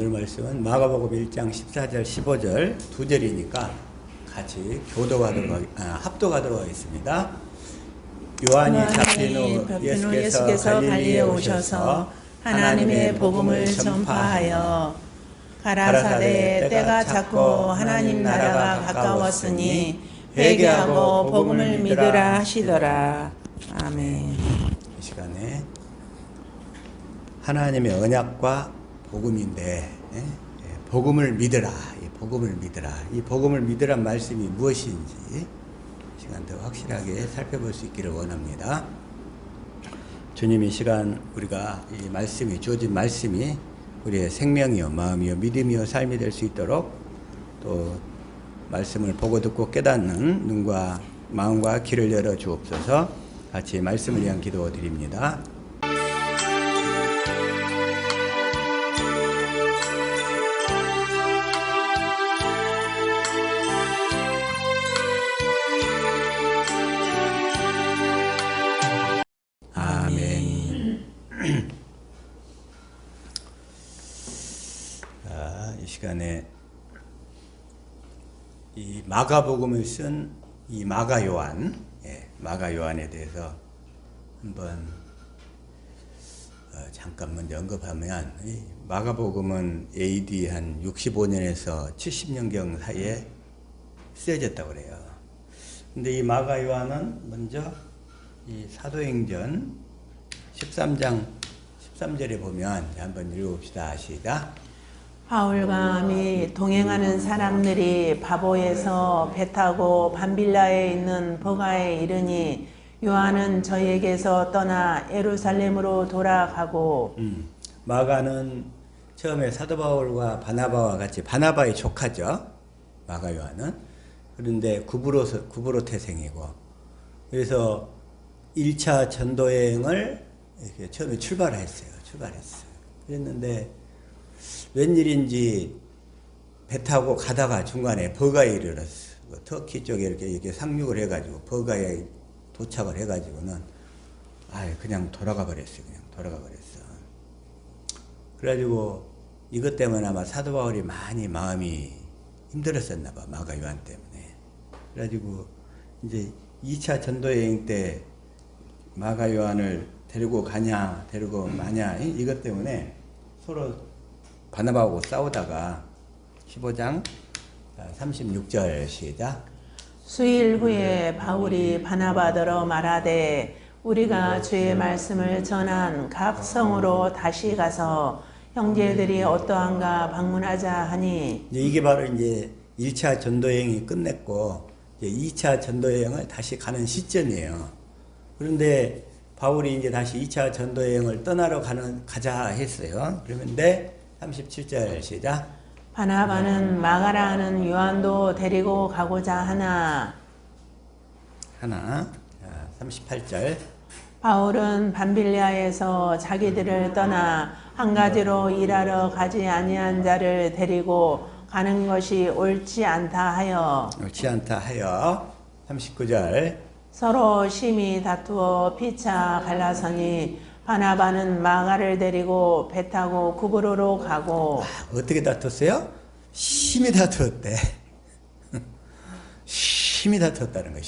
오늘 말씀은 마가복음 1장 14절 15절 두 절이니까 같이 합독하도록 하겠습니다. 요한이 잡힌 후 예수께서 갈릴리에 오셔서 하나님의 복음을 전파하여 가라사대 때가 찼고 하나님 나라가 가까웠으니 회개하고 복음을 믿으라 하시더라. 아멘. 이 시간에 하나님의 언약과 복음인데 복음을 믿으라. 이 복음을 믿으란 말씀이 무엇인지 시간 더 확실하게 살펴볼 수 있기를 원합니다. 주님 이 시간 우리가 이 말씀이 주어진 말씀이 우리의 생명이요 마음이요 믿음이요 삶이 될 수 있도록 또 말씀을 보고 듣고 깨닫는 눈과 마음과 귀를 열어 주옵소서. 같이 말씀을 위한 기도 드립니다. 이 시간에 이 마가복음을 쓴 이 마가요한에 대해서 한번 잠깐 먼저 언급하면 이 마가복음은 AD 한 65년에서 70년경 사이에 쓰여졌다고 그래요. 근데 이 마가요한은 먼저 이 사도행전 13장 13절에 보면 한번 읽어봅시다. 시작. 바울과 및 동행하는 사람들이 바보에서 배 타고 밤빌라에 있는 버가에 이르니 요한은 저에게서 떠나 예루살렘으로 돌아가고 마가는 처음에 사도 바울과 바나바와 같이 바나바의 조카죠. 마가 요한은. 그런데 구브로 태생이고 그래서 1차 전도여행을 이렇게 처음에 출발했어요. 그랬는데 웬일인지 배 타고 가다가 중간에 버가에 이르렀어. 터키 쪽에 이렇게 상륙을 해가지고 버가에 도착을 해가지고는 그냥 돌아가 버렸어. 그래가지고 이것 때문에 아마 사도 바울이 많이 마음이 힘들었었나 봐. 마가 요한 때문에. 그래가지고 이제 2차 전도여행 때 마가 요한을 데리고 가냐 데리고 마냐 이것 때문에 서로 바나바하고 싸우다가 15장 36절 시작. 수일 후에 바울이 바나바더러 말하되 우리가 주의 말씀을 전한 각 성으로 다시 가서 형제들이 어떠한가 방문하자 하니 이게 바로 이제 1차 전도여행이 끝냈고 이제 2차 전도여행을 다시 가는 시점이에요. 그런데 바울이 이제 다시 2차 전도여행을 떠나러 가자 했어요. 그런데 37절 시작. 바나바는 마가라는 요한도 데리고 가고자 하나. 38절. 바울은 밤빌리아에서 자기들을 떠나 한 가지로 일하러 가지 아니한 자를 데리고 가는 것이 옳지 않다 하여 39절. 서로 심히 다투어 피차 갈라서니 바나바는 마가를 데리고 배 타고 구브로로 가고. 어떻게 다퉜어요? 심히 다투었대. 심히 다투었다는 거예요.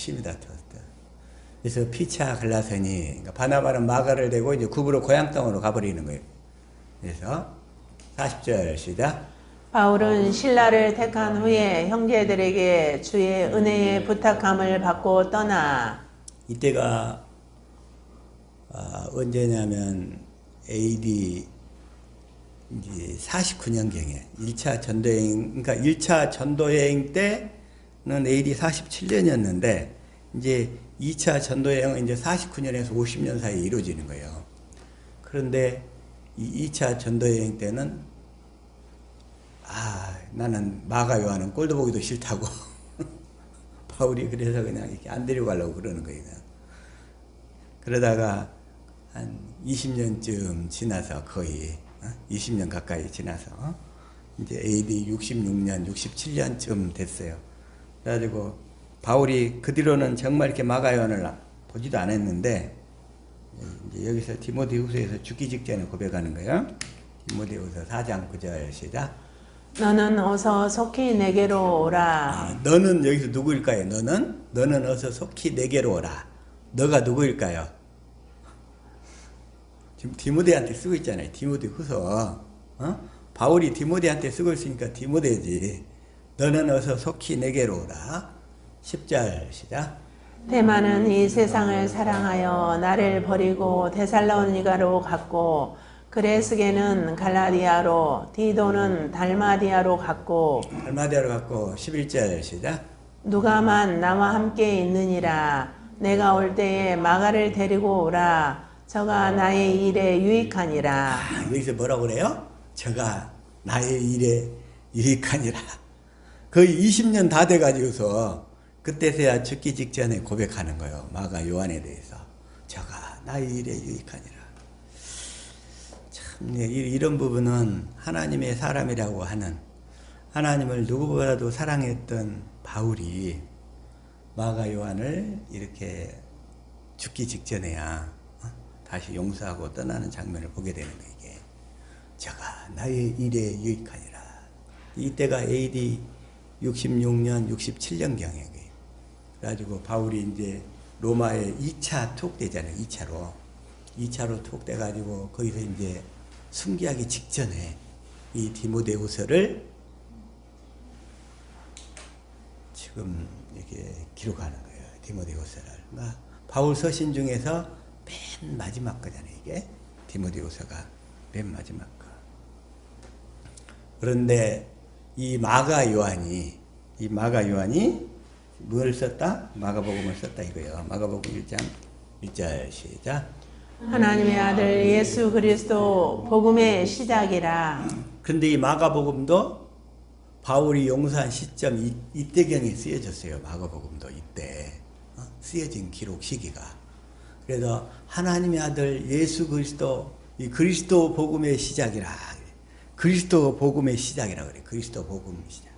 그래서 피차 갈라서니 그러니까 바나바는 마가를 데리고 이제 구브로 고향 땅으로 가버리는 거예요. 그래서 40절 시작. 바울은 신라를 택한 후에 형제들에게 주의 은혜의 부탁함을 받고 떠나. 이때가 언제냐면 AD 이제 49년경에 1차 전도여행, 그러니까 1차 전도여행 때는 AD 47년이었는데 이제 2차 전도여행은 이제 49년에서 50년 사이에 이루어지는 거예요. 그런데 이 2차 전도여행 때는 나는 마가 요한은 꼴도 보기도 싫다고 바울이 그래서 그냥 이렇게 안 데리고 가려고 그러는 거예요. 그러다가 한 20년쯤 지나서 거의 20년 가까이 지나서 이제 AD 66년, 67년쯤 됐어요. 그래가지고 바울이 그 뒤로는 정말 이렇게 마가 요한을 보지도 않았는데 이제 여기서 디모데후서에서 죽기 직전에 고백하는 거예요. 디모데후서 4장 9절 시작. 너는 어서 속히 내게로 오라. 너는 여기서 누구일까요? 너는 어서 속히 내게로 오라. 너가 누구일까요? 지금 디모데한테 쓰고 있잖아요. 디모데후서. 바울이 디모데한테 쓰고 있으니까 디모데지. 너는 어서 속히 내게로 오라. 10절 시작. 데마는 이 세상을 사랑하여 나를 버리고 데살로니가로 갔고 그레스게는 갈라디아로 디도는 달마디아로 갔고 11절 시작. 누가만 나와 함께 있느니라. 내가 올 때에 마가를 데리고 오라. 저가 나의 일에 유익하니라. 여기서 뭐라고 그래요? 저가 나의 일에 유익하니라. 거의 20년 다 돼가지고서 그때서야 죽기 직전에 고백하는 거예요. 마가 요한에 대해서. 저가 나의 일에 유익하니라. 참 이런 부분은 하나님의 사람이라고 하는, 하나님을 누구보다도 사랑했던 바울이 마가 요한을 이렇게 죽기 직전에야 다시 용서하고 떠나는 장면을 보게 되는 거예요. 이게 저가 나의 일에 유익하니라. 이때가 AD 66년, 67년경에 그래가지고 바울이 이제 로마에 2차 투옥되잖아요. 2차로 투옥돼가지고 거기서 이제 순교하기 직전에 이 디모데후서를 지금 이렇게 기록하는 거예요. 디모데후서를. 그러니까 바울 서신 중에서 맨 마지막 거잖아요. 이게 디모데후서가 맨 마지막 거. 그런데 이 마가 요한이 뭘 썼다? 마가복음을 썼다 이거예요. 마가복음 1장 1절 시작. 하나님의 아들 예수 그리스도 복음의 시작이라. 그런데 이 마가복음도 바울이 용서한 시점 이때경에 쓰여졌어요. 마가복음도 이때 쓰여진 기록 시기가. 그래서 하나님의 아들 예수 그리스도, 이 그리스도 복음의 시작이라. 그리스도 복음의 시작이라 그래. 그리스도 복음 시작.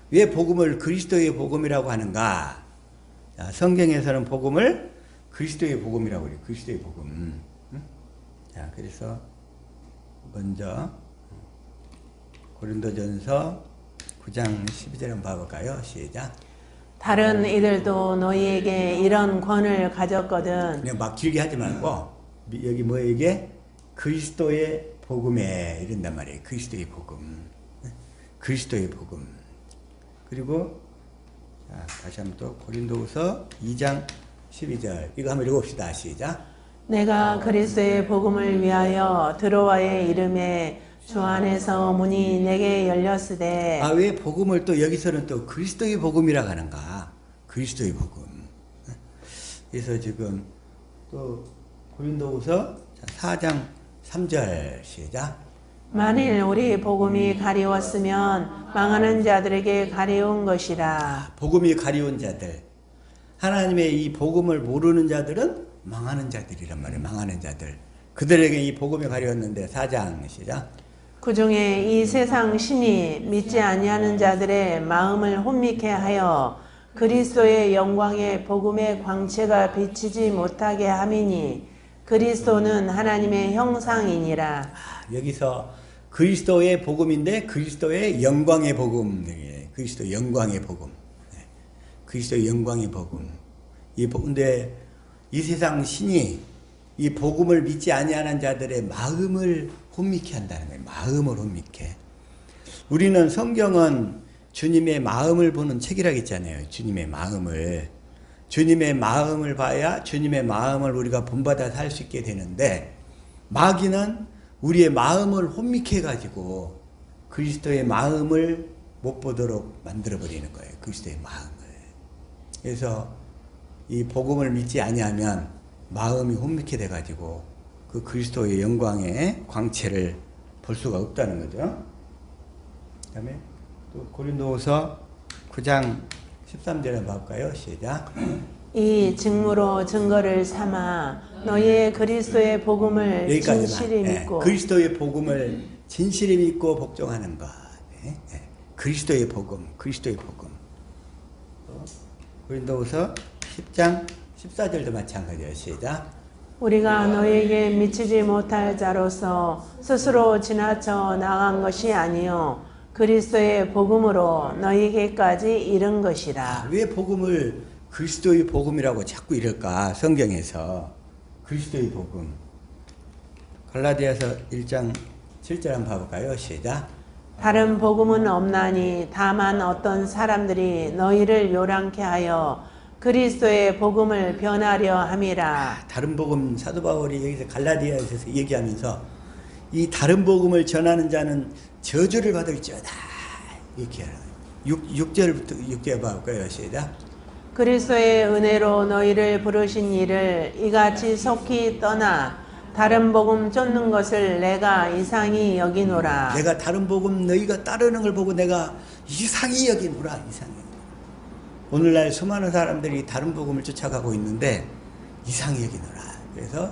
왜 복음을 그리스도의 복음이라고 하는가? 자, 성경에서는 복음을 그리스도의 복음이라고 그래요. 그리스도의 복음. 자, 그래서 먼저 고린도전서 9장 12절 한번 봐볼까요? 시작. 다른 이들도 너희에게 이런 권을 가졌거든. 그냥 막 길게 하지 말고 여기 뭐에게? 그리스도의 복음에 이런단 말이에요. 그리스도의 복음. 그리스도의 복음. 그리고 자, 다시 한번 또 고린도후서 2장 12절 이거 한번 읽어봅시다. 시작. 내가 그리스도의 복음을 위하여 드로아의 이름에 주 안에서 문이 내게 열렸으되. 왜 복음을 또 여기서는 또 그리스도의 복음이라고 하는가? 그리스도의 복음. 그래서 지금 또 고린도후서 4장 3절 시작. 만일 우리 복음이 가리웠으면 망하는 자들에게 가리운 것이라. 복음이 가리운 자들, 하나님의 이 복음을 모르는 자들은 망하는 자들이란 말이에요. 망하는 자들. 그들에게 이 복음이 가리웠는데 4장 시작. 그 중에 이 세상 신이 믿지 아니하는 자들의 마음을 혼미케 하여 그리스도의 영광의 복음의 광채가 비치지 못하게 함이니 그리스도는 하나님의 형상이니라. 여기서 그리스도의 복음인데 그리스도의 영광의 복음. 그리스도 영광의 복음. 그리스도의 영광의 복음. 근데 이 세상 신이 이 복음을 믿지 아니하는 자들의 마음을 혼미케 한다는 거예요. 마음을 혼미케. 우리는 성경은 주님의 마음을 보는 책이라고 했잖아요. 주님의 마음을. 주님의 마음을 봐야 주님의 마음을 우리가 본받아 살 수 있게 되는데, 마귀는 우리의 마음을 혼미케 해가지고 그리스도의 마음을 못 보도록 만들어버리는 거예요. 그리스도의 마음을. 그래서 이 복음을 믿지 아니하면 마음이 혼미케 돼가지고 그 그리스도의 영광의 광채를 볼 수가 없다는 거죠. 그 다음에 또 고린도후서 9장 13절에 봐볼까요? 시작. 이 증무로 증거를 삼아 너희의 그리스도의 복음을 진실히 믿고. 그리스도의 복음을 진실히 믿고 복종하는 것. 그리스도의 복음, 그리스도의 복음. 고린도후서 10장 14절도 마찬가지예요. 시작. 우리가 너에게 미치지 못할 자로서 스스로 지나쳐 나간 것이 아니요 그리스도의 복음으로 너에게까지 이른 것이라. 왜 복음을 그리스도의 복음이라고 자꾸 이럴까? 성경에서 그리스도의 복음. 갈라디아서 1장 7절 한번 봐볼까요? 시작. 다른 복음은 없나니 다만 어떤 사람들이 너희를 요란케 하여 그리스도의 복음을 변하려 함이라. 다른 복음 사도 바울이 여기서 갈라디아에서 얘기하면서 이 다른 복음을 전하는 자는 저주를 받을지어다 이렇게 하는 6절부터 6절 봐볼까요? 시작. 그리스도의 은혜로 너희를 부르신 이를 이같이 속히 떠나 다른 복음 쫓는 것을 내가 이상히 여기노라. 내가 다른 복음 너희가 따르는 걸 보고 내가 이상히 여기노라. 이상히. 오늘날 수많은 사람들이 다른 복음을 쫓아가고 있는데 이상히 여기노라. 그래서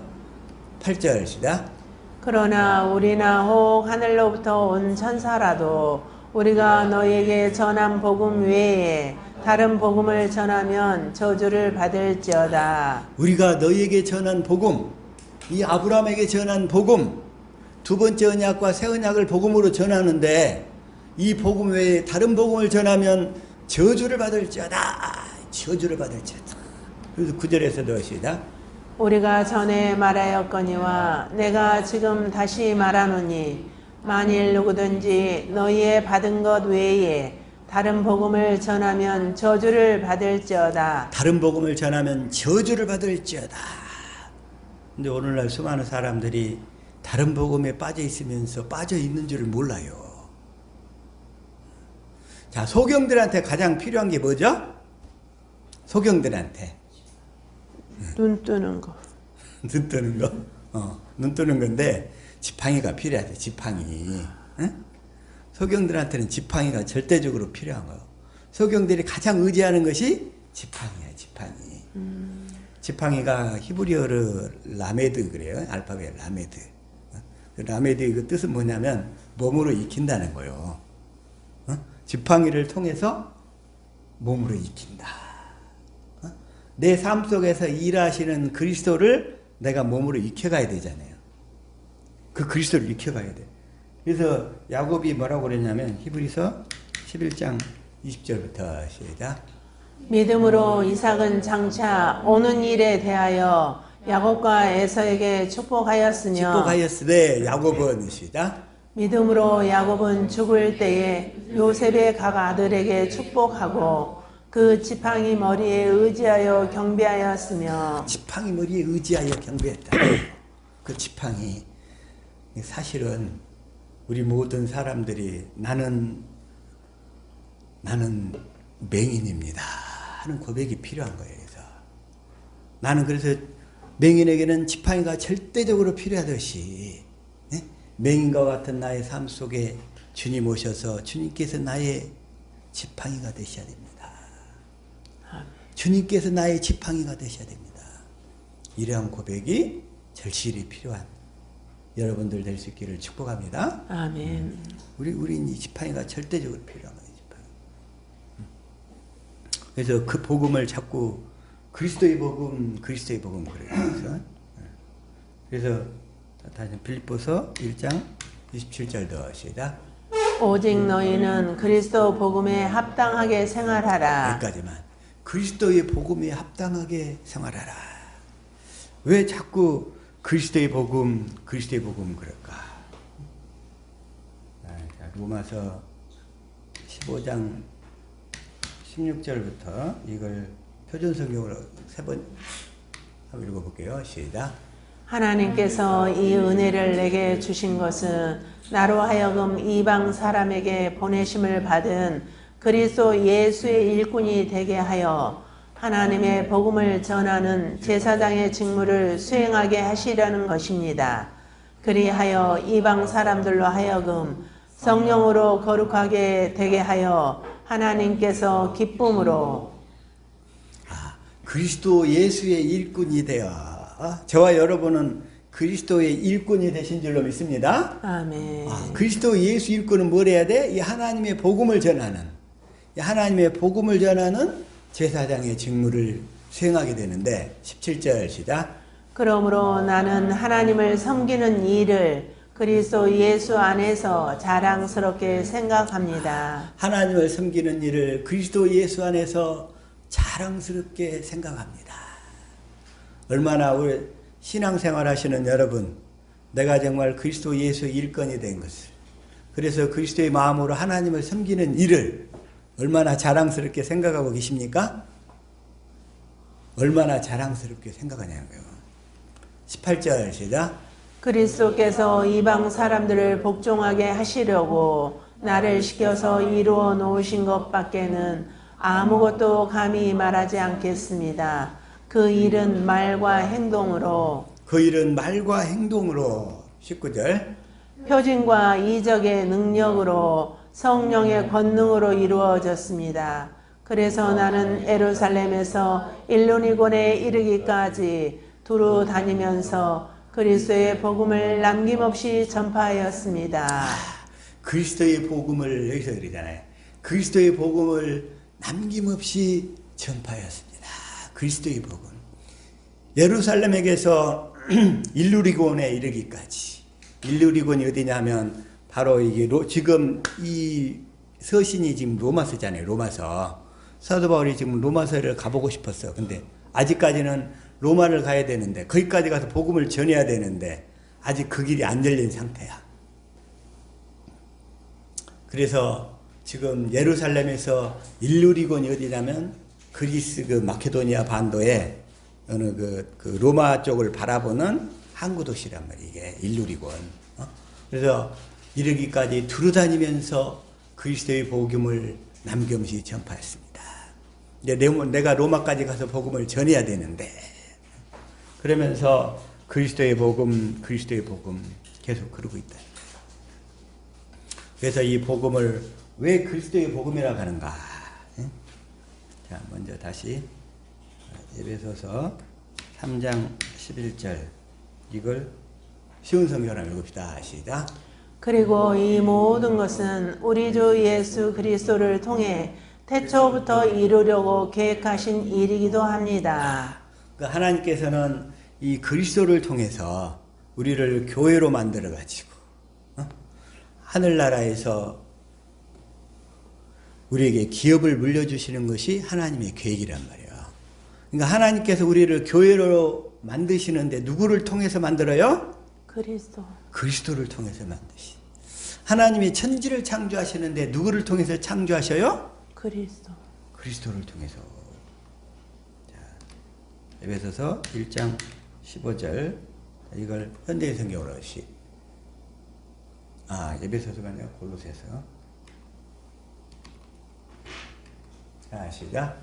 8절 시작. 그러나 우리나 혹 하늘로부터 온 천사라도 우리가 너희에게 전한 복음 외에 다른 복음을 전하면 저주를 받을지어다. 우리가 너희에게 전한 복음, 이 아브라함에게 전한 복음, 두 번째 언약과 새 언약을 복음으로 전하는데 이 복음 외에 다른 복음을 전하면 저주를 받을지어다. 저주를 받을지어다. 그래서 9절에서도 시작. 우리가 전에 말하였거니와 내가 지금 다시 말하노니 만일 누구든지 너희의 받은 것 외에 다른 복음을 전하면 저주를 받을지어다. 다른 복음을 전하면 저주를 받을지어다. 근데 오늘날 수많은 사람들이 다른 복음에 빠져 있으면서 빠져 있는 줄을 몰라요. 자, 소경들한테 가장 필요한 게 뭐죠? 소경들한테 눈 뜨는 거. 눈 뜨는 거. 눈 뜨는 건데 지팡이가 필요하대. 지팡이. 응? 소경들한테는 지팡이가 절대적으로 필요한 거예요. 소경들이 가장 의지하는 것이 지팡이야. 지팡이. 지팡이가 히브리어로 라메드 그래요. 알파벳 라메드. 라메드의 그 뜻은 뭐냐면 몸으로 익힌다는 거예요. 지팡이를 통해서 몸으로 익힌다. 내 삶 속에서 일하시는 그리스도를 내가 몸으로 익혀가야 되잖아요. 그 그리스도를 익혀가야 돼. 그래서 야곱이 뭐라고 그랬냐면 히브리서 11장 20절부터 시작. 믿음으로 이삭은 장차 오는 일에 대하여 야곱과 에서에게 축복하였으며 야곱은 시작. 믿음으로 야곱은 죽을 때에 요셉의 각 아들에게 축복하고 그 지팡이 머리에 의지하여 경배하였으며. 지팡이 머리에 의지하여 경배했다. 그 지팡이 사실은 우리 모든 사람들이 나는 맹인입니다 하는 고백이 필요한 거예요. 나는 그래서 맹인에게는 지팡이가 절대적으로 필요하듯이 맹인과 같은 나의 삶 속에 주님 오셔서 주님께서 나의 지팡이가 되셔야 됩니다. 주님께서 나의 지팡이가 되셔야 됩니다. 이러한 고백이 절실히 필요한 여러분들 될 수 있기를 축복합니다. 아멘. 우린 이 지팡이가 절대적으로 필요한 거예요. 지팡이. 그래서 그 복음을 자꾸 그리스도의 복음 그래요. 그래서 다시 빌립보서 1장 27절도 시작. 오직 너희는 그리스도 복음에 합당하게 생활하라. 여기까지만. 그리스도의 복음에 합당하게 생활하라. 왜 자꾸 그리스도의 복음 그럴까? 자, 로마서 15장 16절부터 이걸 표준성경으로 3번 한번 읽어볼게요. 시작. 하나님께서 이 은혜를 내게 주신 것은 나로 하여금 이방 사람에게 보내심을 받은 그리스도 예수의 일꾼이 되게 하여 하나님의 복음을 전하는 제사장의 직무를 수행하게 하시려는 것입니다. 그리하여 이방 사람들로 하여금 성령으로 거룩하게 되게 하여 하나님께서 기쁨으로. 그리스도 예수의 일꾼이 되어 저와 여러분은 그리스도의 일꾼이 되신 줄로 믿습니다. 아멘. 그리스도 예수 일꾼은 뭘 해야 돼? 이 하나님의 복음을 전하는 제사장의 직무를 수행하게 되는데 17절 시작. 그러므로 나는 하나님을 섬기는 일을 그리스도 예수 안에서 자랑스럽게 생각합니다. 하나님을 섬기는 일을 그리스도 예수 안에서 자랑스럽게 생각합니다. 얼마나 우리 신앙생활 하시는 여러분, 내가 정말 그리스도 예수 일꾼이 된 것을, 그래서 그리스도의 마음으로 하나님을 섬기는 일을 얼마나 자랑스럽게 생각하고 계십니까? 얼마나 자랑스럽게 생각하냐고요. 18절 시작. 그리스도께서 이방 사람들을 복종하게 하시려고 나를 시켜서 이루어 놓으신 것밖에는 아무것도 감히 말하지 않겠습니다. 그 일은 말과 행동으로, 그 일은 말과 행동으로. 19절. 표징과 이적의 능력으로 성령의 권능으로 이루어졌습니다. 그래서 나는 예루살렘에서 일루니곤에 이르기까지 두루 다니면서 그리스도의 복음을 남김없이 전파하였습니다. 그리스도의 복음을 여기서 그러잖아요. 그리스도의 복음을 남김없이 전파하였습니다. 그리스도의 복음. 예루살렘에게서 일루리곤에 이르기까지. 일루리곤이 어디냐면 바로 이게 지금 이 서신이 지금 로마서잖아요. 로마서. 사도 바울이 지금 로마서를 가보고 싶었어. 근데 아직까지는 로마를 가야 되는데, 거기까지 가서 복음을 전해야 되는데 아직 그 길이 안 열린 상태야. 그래서 지금 예루살렘에서 일루리곤이 어디냐면 그리스 그 마케도니아 반도에 어느 그 로마 쪽을 바라보는 항구 도시란 말이에요. 이게 일루리곤. 그래서 이르기까지 두루다니면서 그리스도의 복음을 남김없이 전파했습니다. 이제 내가 로마까지 가서 복음을 전해야 되는데, 그러면서 그리스도의 복음 계속 그러고 있다. 그래서 이 복음을 왜 그리스도의 복음이라고 하는가? 자, 먼저 다시 에베소서 3장 11절 이걸 쉬운 성경으로 읽읍시다. 시작. 그리고 이 모든 것은 우리 주 예수 그리스도를 통해 태초부터 이루려고 계획하신 일이기도 합니다. 그러니까 하나님께서는 이 그리스도를 통해서 우리를 교회로 만들어 가지고 하늘나라에서 우리에게 기업을 물려주시는 것이 하나님의 계획이란 말이에요. 그러니까 하나님께서 우리를 교회로 만드시는데 누구를 통해서 만들어요? 그리스도를 통해서 만드시. 하나님이 천지를 창조하시는데 누구를 통해서 창조하셔요? 그리스도를 통해서. 자, 에베소서 1장 15절 이걸 현대인 성경으로 에베소서가 아니라 골로새서. 자, 시작.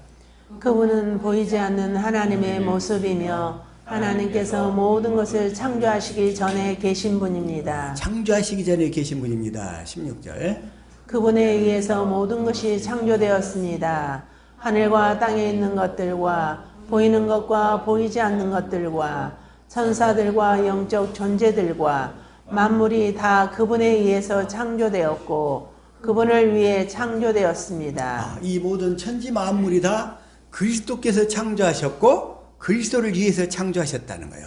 그분은 보이지 않는 하나님의 모습이며 하나님께서 모든 것을 창조하시기 전에 계신 분입니다. 창조하시기 전에 계신 분입니다. 16절. 그분에 의해서 모든 것이 창조되었습니다. 하늘과 땅에 있는 것들과 보이는 것과 보이지 않는 것들과 천사들과 영적 존재들과 만물이 다 그분에 의해서 창조되었고 그분을 위해 창조되었습니다. 이 모든 천지 만물이 다 그리스도께서 창조하셨고 그리스도를 위해서 창조하셨다는 거예요.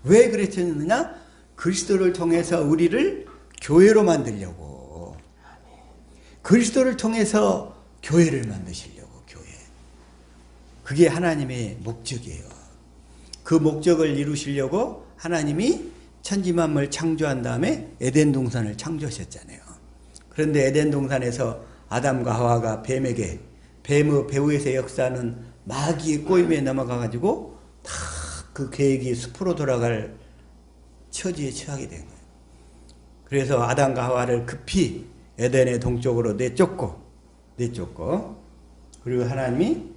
왜 그랬느냐? 그리스도를 통해서 우리를 교회로 만들려고. 그리스도를 통해서 교회를 만드시려고. 교회. 그게 하나님의 목적이에요. 그 목적을 이루시려고 하나님이 천지 만물 창조한 다음에 에덴 동산을 창조하셨잖아요. 그런데 에덴 동산에서 아담과 하와가 뱀의 배후에서 역사하는 마귀의 꼬임에 넘어가가지고 다 그 계획이 숲으로 돌아갈 처지에 처하게 된 거예요. 그래서 아담과 하와를 급히 에덴의 동쪽으로 내쫓고 그리고 하나님이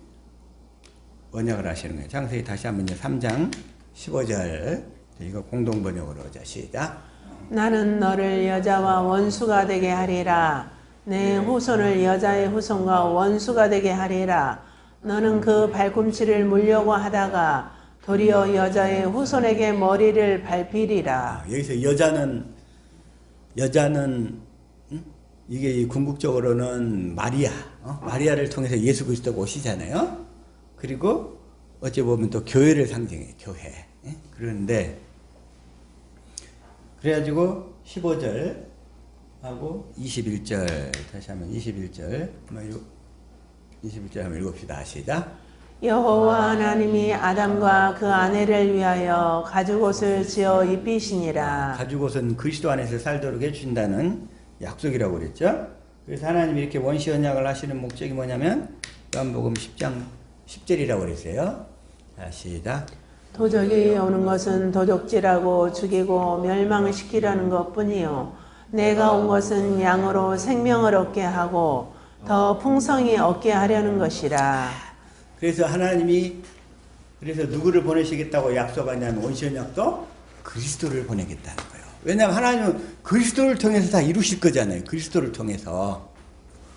언약을 하시는 거예요. 창세기 다시 한번 3장 15절 이거 공동번역으로 자 시작. 나는 너를 여자와 원수가 되게 하리라. 내 후손을 여자의 후손과 원수가 되게 하리라. 너는 그 발꿈치를 물려고 하다가 도리어 여자의 후손에게 머리를 밟히리라. 여기서 여자는 이게 궁극적으로는 마리아를 통해서 예수 그리스도가 오시잖아요. 그리고 어찌 보면 또 교회를 상징해요. 교회. 예? 그런데 그래가지고 15절하고 21절 다시 한번 21절 21절 한번 읽읍시다. 시작. 여호와 하나님이 아담과 그 아내를 위하여 가죽옷을 지어 입히시니라. 가죽옷은 그리스도 안에서 살도록 해주신다는 약속이라고 그랬죠. 그래서 하나님이 이렇게 원시 언약을 하시는 목적이 뭐냐면 요한복음 10장 10절이라고 그랬어요. 자, 시작. 도적이 오는 것은 도적질하고 죽이고 멸망시키려는 것뿐이요 내가 온 것은 양으로 생명을 얻게 하고 더 풍성히 얻게 하려는 것이라. 그래서 하나님이 그래서 누구를 보내시겠다고 약속하냐면 원시 언약도 그리스도를 보내겠다는 거예요. 왜냐하면 하나님은 그리스도를 통해서 다 이루실 거잖아요. 그리스도를 통해서.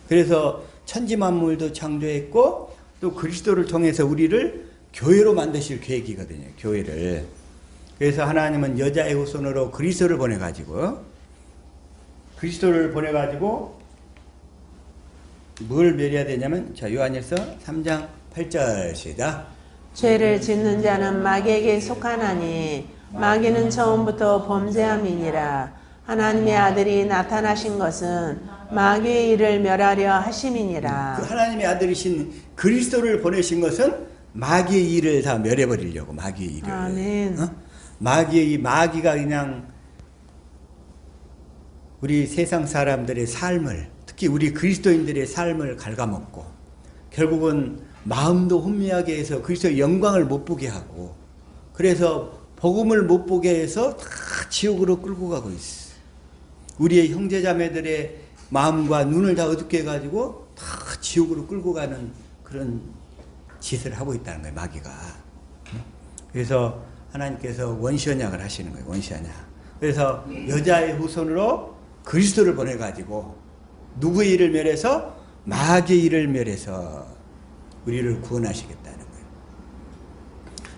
그래서 천지 만물도 창조했고 또 그리스도를 통해서 우리를 교회로 만드실 계획이거든요. 교회를. 그래서 하나님은 여자의 후손으로 그리스도를 보내가지고 뭘 멸해야 되냐면 자 요한일서 3장 8절 시작. 죄를 짓는 자는 마귀에게 속하나니 마귀는 처음부터 범죄함이니라. 하나님의 아들이 나타나신 것은 마귀의 일을 멸하려 하심이니라. 그 하나님의 아들이신 그리스도를 보내신 것은 마귀의 일을 다 멸해버리려고. 마귀의 일을. 아멘. 마귀가 그냥 우리 세상 사람들의 삶을 특히 우리 그리스도인들의 삶을 갉아먹고 결국은 마음도 혼미하게 해서 그리스도의 영광을 못 보게 하고 그래서 복음을 못 보게 해서 다 지옥으로 끌고 가고 있어. 우리의 형제자매들의 마음과 눈을 다 어둡게 해가지고 다 지옥으로 끌고 가는 그런 짓을 하고 있다는 거예요. 마귀가. 그래서 하나님께서 원시 언약을 하시는 거예요. 원시 언약. 그래서 여자의 후손으로 그리스도를 보내가지고 누구의 일을 멸해서 마귀의 일을 멸해서 우리를 구원하시겠다는 거예요.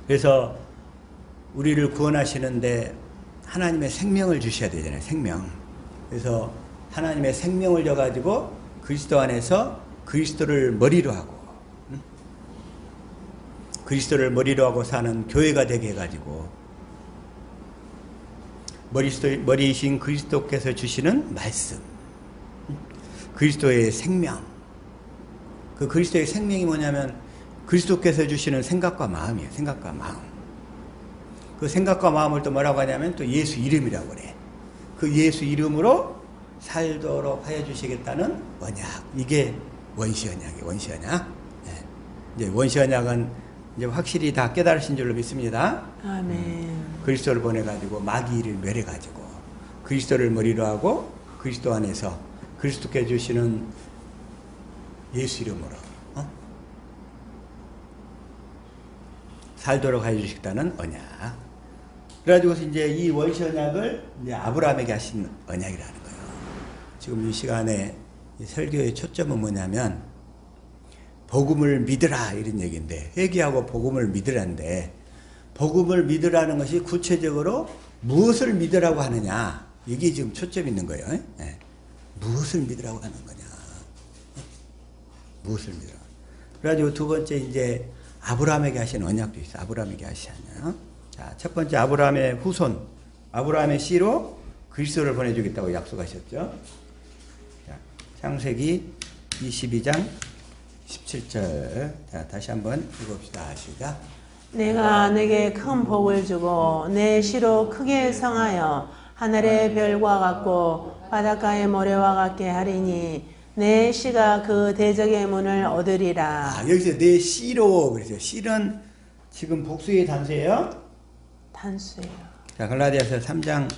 그래서 우리를 구원하시는데 하나님의 생명을 주셔야 되잖아요. 생명. 그래서 하나님의 생명을 줘가지고 그리스도 안에서 그리스도를 머리로 하고 그리스도를 머리로 하고 사는 교회가 되게 해가지고 머리이신 그리스도께서 주시는 말씀 그리스도의 생명 그 그리스도의 생명이 뭐냐면 그리스도께서 주시는 생각과 마음이에요. 생각과 마음. 그 생각과 마음을 또 뭐라고 하냐면 또 예수 이름이라고 그래. 그 예수 이름으로 살도록 하여 주시겠다는 언약. 이게 원시 언약이에요. 원시 언약. 네. 이제 원시 언약은 이제 확실히 다 깨달으신 줄로 믿습니다. 아멘. 그리스도를 보내가지고 마귀 일을 멸해가지고 그리스도를 머리로 하고 그리스도 안에서 그리스도께 주시는 예수 이름으로 살도록 해주시겠다는 언약. 그래가지고 이제 이 원시 언약을 이제 아브라함에게 하신 언약이라는 거예요. 지금 이 시간에 이 설교의 초점은 뭐냐면 복음을 믿으라 이런 얘기인데 회개하고 복음을 믿으라는데 복음을 믿으라는 것이 구체적으로 무엇을 믿으라고 하느냐 이게 지금 초점이 있는 거예요. 네. 무엇을 믿으라고 하는 거냐. 무엇을 믿으라. 그래가지고 두 번째 이제 아브라함에게 하신 언약도 있어. 아브라함에게 하신 언약. 자, 첫 번째 아브라함의 후손, 아브라함의 씨로 그리스도를 보내주겠다고 약속하셨죠. 자, 창세기 22장 17절. 자, 다시 한번 읽읍시다. 시작. 내가 내게 큰 복을 주고 내 씨로 크게 성하여 하늘의 별과 같고 바닷가의 모래와 같게 하리니 내 씨가 그 대적의 문을 얻으리라. 아, 여기서 내 씨로 그랬어요. 씨는 지금 복수의 단수예요. 단수예요. 자, 갈라디아서 3장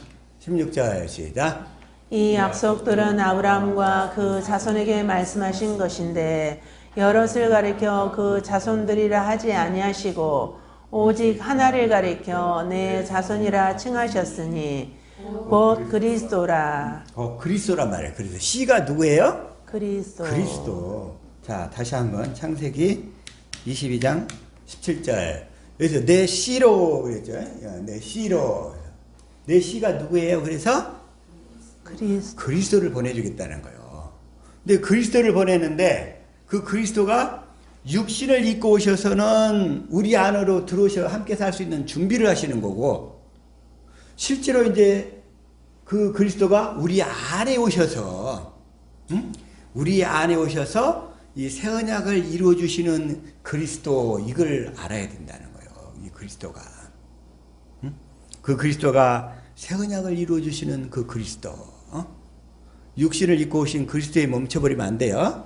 16절 시작. 이 약속들은 아브라함과 그 자손에게 말씀하신 것인데 여럿을 가리켜 그 자손들이라 하지 아니하시고 오직 하나를 가리켜 내 자손이라 칭하셨으니 곧 그리스도라. 그리스도란 말이에요. 그래서 씨가 누구예요? 그리스도. 그리스도. 자, 다시 한번 창세기 22장 17절. 여기서 내 씨로 그랬죠. 내 씨로. 내 씨가 누구예요? 그래서 그리스도를 보내주겠다는 거예요. 근데 그리스도를 보내는데 그 그리스도가 육신을 입고 오셔서는 우리 안으로 들어오셔 함께 살 수 있는 준비를 하시는 거고, 실제로 이제 그 그리스도가 우리 안에 오셔서, 우리 안에 오셔서 이 새 언약을 이루어 주시는 그리스도, 이걸 알아야 된다는 거예요. 이 그리스도가, 그 그리스도가 새 언약을 이루어 주시는 그 그리스도, 육신을 입고 오신 그리스도에 멈춰버리면 안 돼요.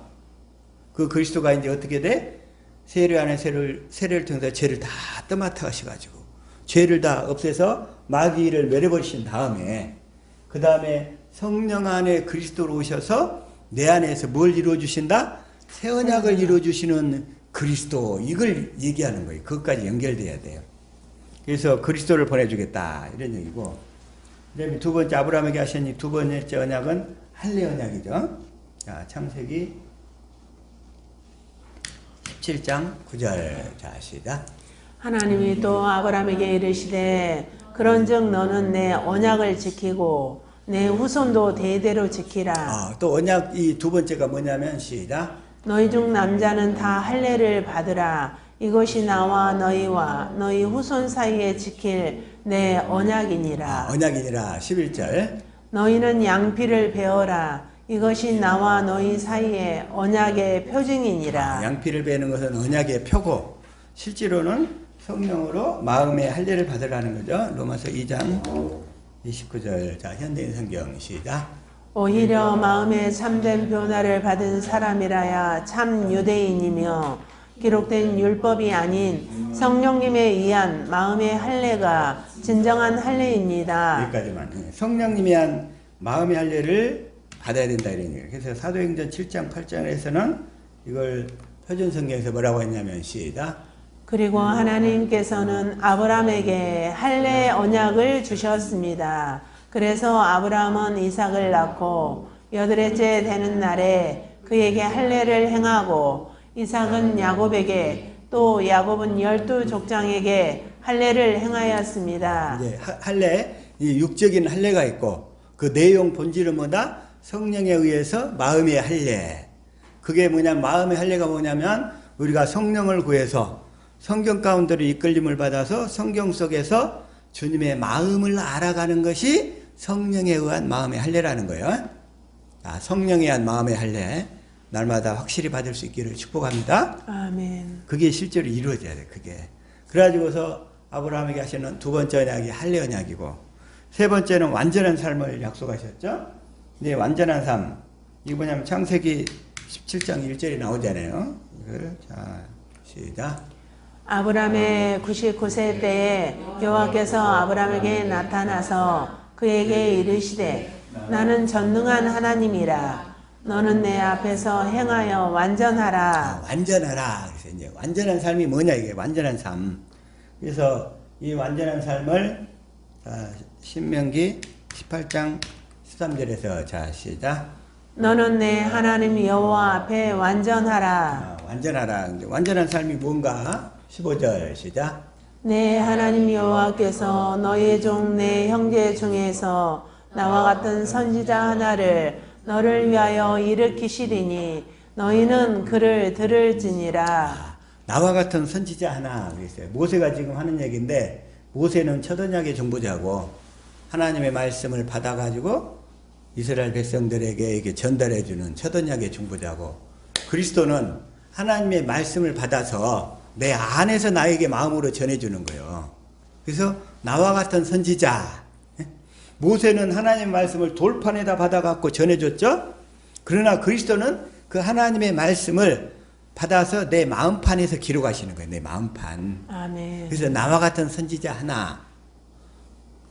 그 그리스도가 이제 어떻게 돼? 세례 안에 세례를 통해서 죄를 다 떠맡아 가셔가지고 죄를 다 없애서 마귀를 멸해버리신 다음에, 그 다음에 성령 안에 그리스도로 오셔서 내 안에서 뭘 이루어 주신다? 새 언약을 이루어 주시는 그리스도, 이걸 얘기하는 거예요. 그것까지 연결돼야 돼요. 그래서 그리스도를 보내주겠다, 이런 얘기고, 그다음에 두 번째 아브라함에게 하신 이 두 번째 언약은 할례 언약이죠. 자, 창세기 17장 9절. 자, 시작. 하나님이 또 아브라함에게 이르시되 그런즉 너는 내 언약을 지키고 내 후손도 대대로 지키라. 또 언약 이 두 번째가 뭐냐면, 시작. 너희 중 남자는 다 할례를 받으라. 이것이 나와 너희와 너희 후손 사이에 지킬 내 언약이니라. 언약이니라. 11절. 너희는 양피를 베어라. 이것이 나와 너희 사이에 언약의 표징이니라. 양피를 베는 것은 언약의 표고, 실제로는 성령으로 마음의 할례를 받으라는 거죠. 로마서 2장 29절. 자, 현대인 성경 시작. 오히려 마음에 참된 변화를 받은 사람이라야 참 유대인이며 기록된 율법이 아닌 성령님에 의한 마음의 할례가 진정한 할례입니다. 여기까지만. 성령님이 한 마음의 할례를 받아야 된다, 이런 얘기예요. 그래서 사도행전 7장 8장에서는 이걸 표준 성경에서 뭐라고 했냐면, 시작. 그리고 하나님께서는 아브라함에게 할례 언약을 주셨습니다. 그래서 아브라함은 이삭을 낳고 8회째 되는 날에 그에게 할례를 행하고, 이삭은 야곱에게, 또 야곱은 12족장에게 할례를 행하였습니다. 이제 할례, 이 육적인 할례가 있고, 그 내용 본질은 뭐다? 성령에 의해서 마음의 할례. 그게 뭐냐면, 마음의 할례가 뭐냐면, 우리가 성령을 구해서 성경 가운데로 이끌림을 받아서 성경 속에서 주님의 마음을 알아가는 것이 성령에 의한 마음의 할례라는 거예요. 성령에 의한 마음의 할례, 날마다 확실히 받을 수 있기를 축복합니다. 아멘. 그게 실제로 이루어져야 돼, 그게. 그래가지고서 아브라함에게 하시는 두 번째 언약이 할례 언약이고, 세 번째는 완전한 삶을 약속하셨죠. 네, 완전한 삶. 이게 뭐냐면 창세기 17장 1절이 나오잖아요. 이걸, 자, 시작. 아브라함의 99세 때에 여호와께서 아브라함에게 나타나서 그에게 이르시되 나는 전능한 하나님이라. 너는 내 앞에서 행하여 완전하라. 완전하라. 그래서 이제 완전한 삶이 뭐냐, 이게 완전한 삶. 그래서 이 완전한 삶을, 신명기 18장 13절에서, 자, 시작. 너는 내 하나님 여호와 앞에 완전하라. 완전하라. 이제 완전한 삶이 뭔가? 15절 시작. 내 하나님 여호와께서 너희 중 내 형제 중에서 나와 같은 선지자 하나를 너를 위하여 일으키시리니 너희는 그를 들을지니라. 나와 같은 선지자 하나. 그랬어요. 모세가 지금 하는 얘기인데, 모세는 첫 언약의 중보자고 하나님의 말씀을 받아가지고 이스라엘 백성들에게 이게 전달해주는 첫 언약의 중보자고, 그리스도는 하나님의 말씀을 받아서 내 안에서 나에게 마음으로 전해주는 거예요. 그래서 나와 같은 선지자. 모세는 하나님의 말씀을 돌판에다 받아갖고 전해줬죠. 그러나 그리스도는 그 하나님의 말씀을 받아서 내 마음판에서 기록하시는 거예요. 내 마음판. 아멘. 그래서 나와 같은 선지자 하나.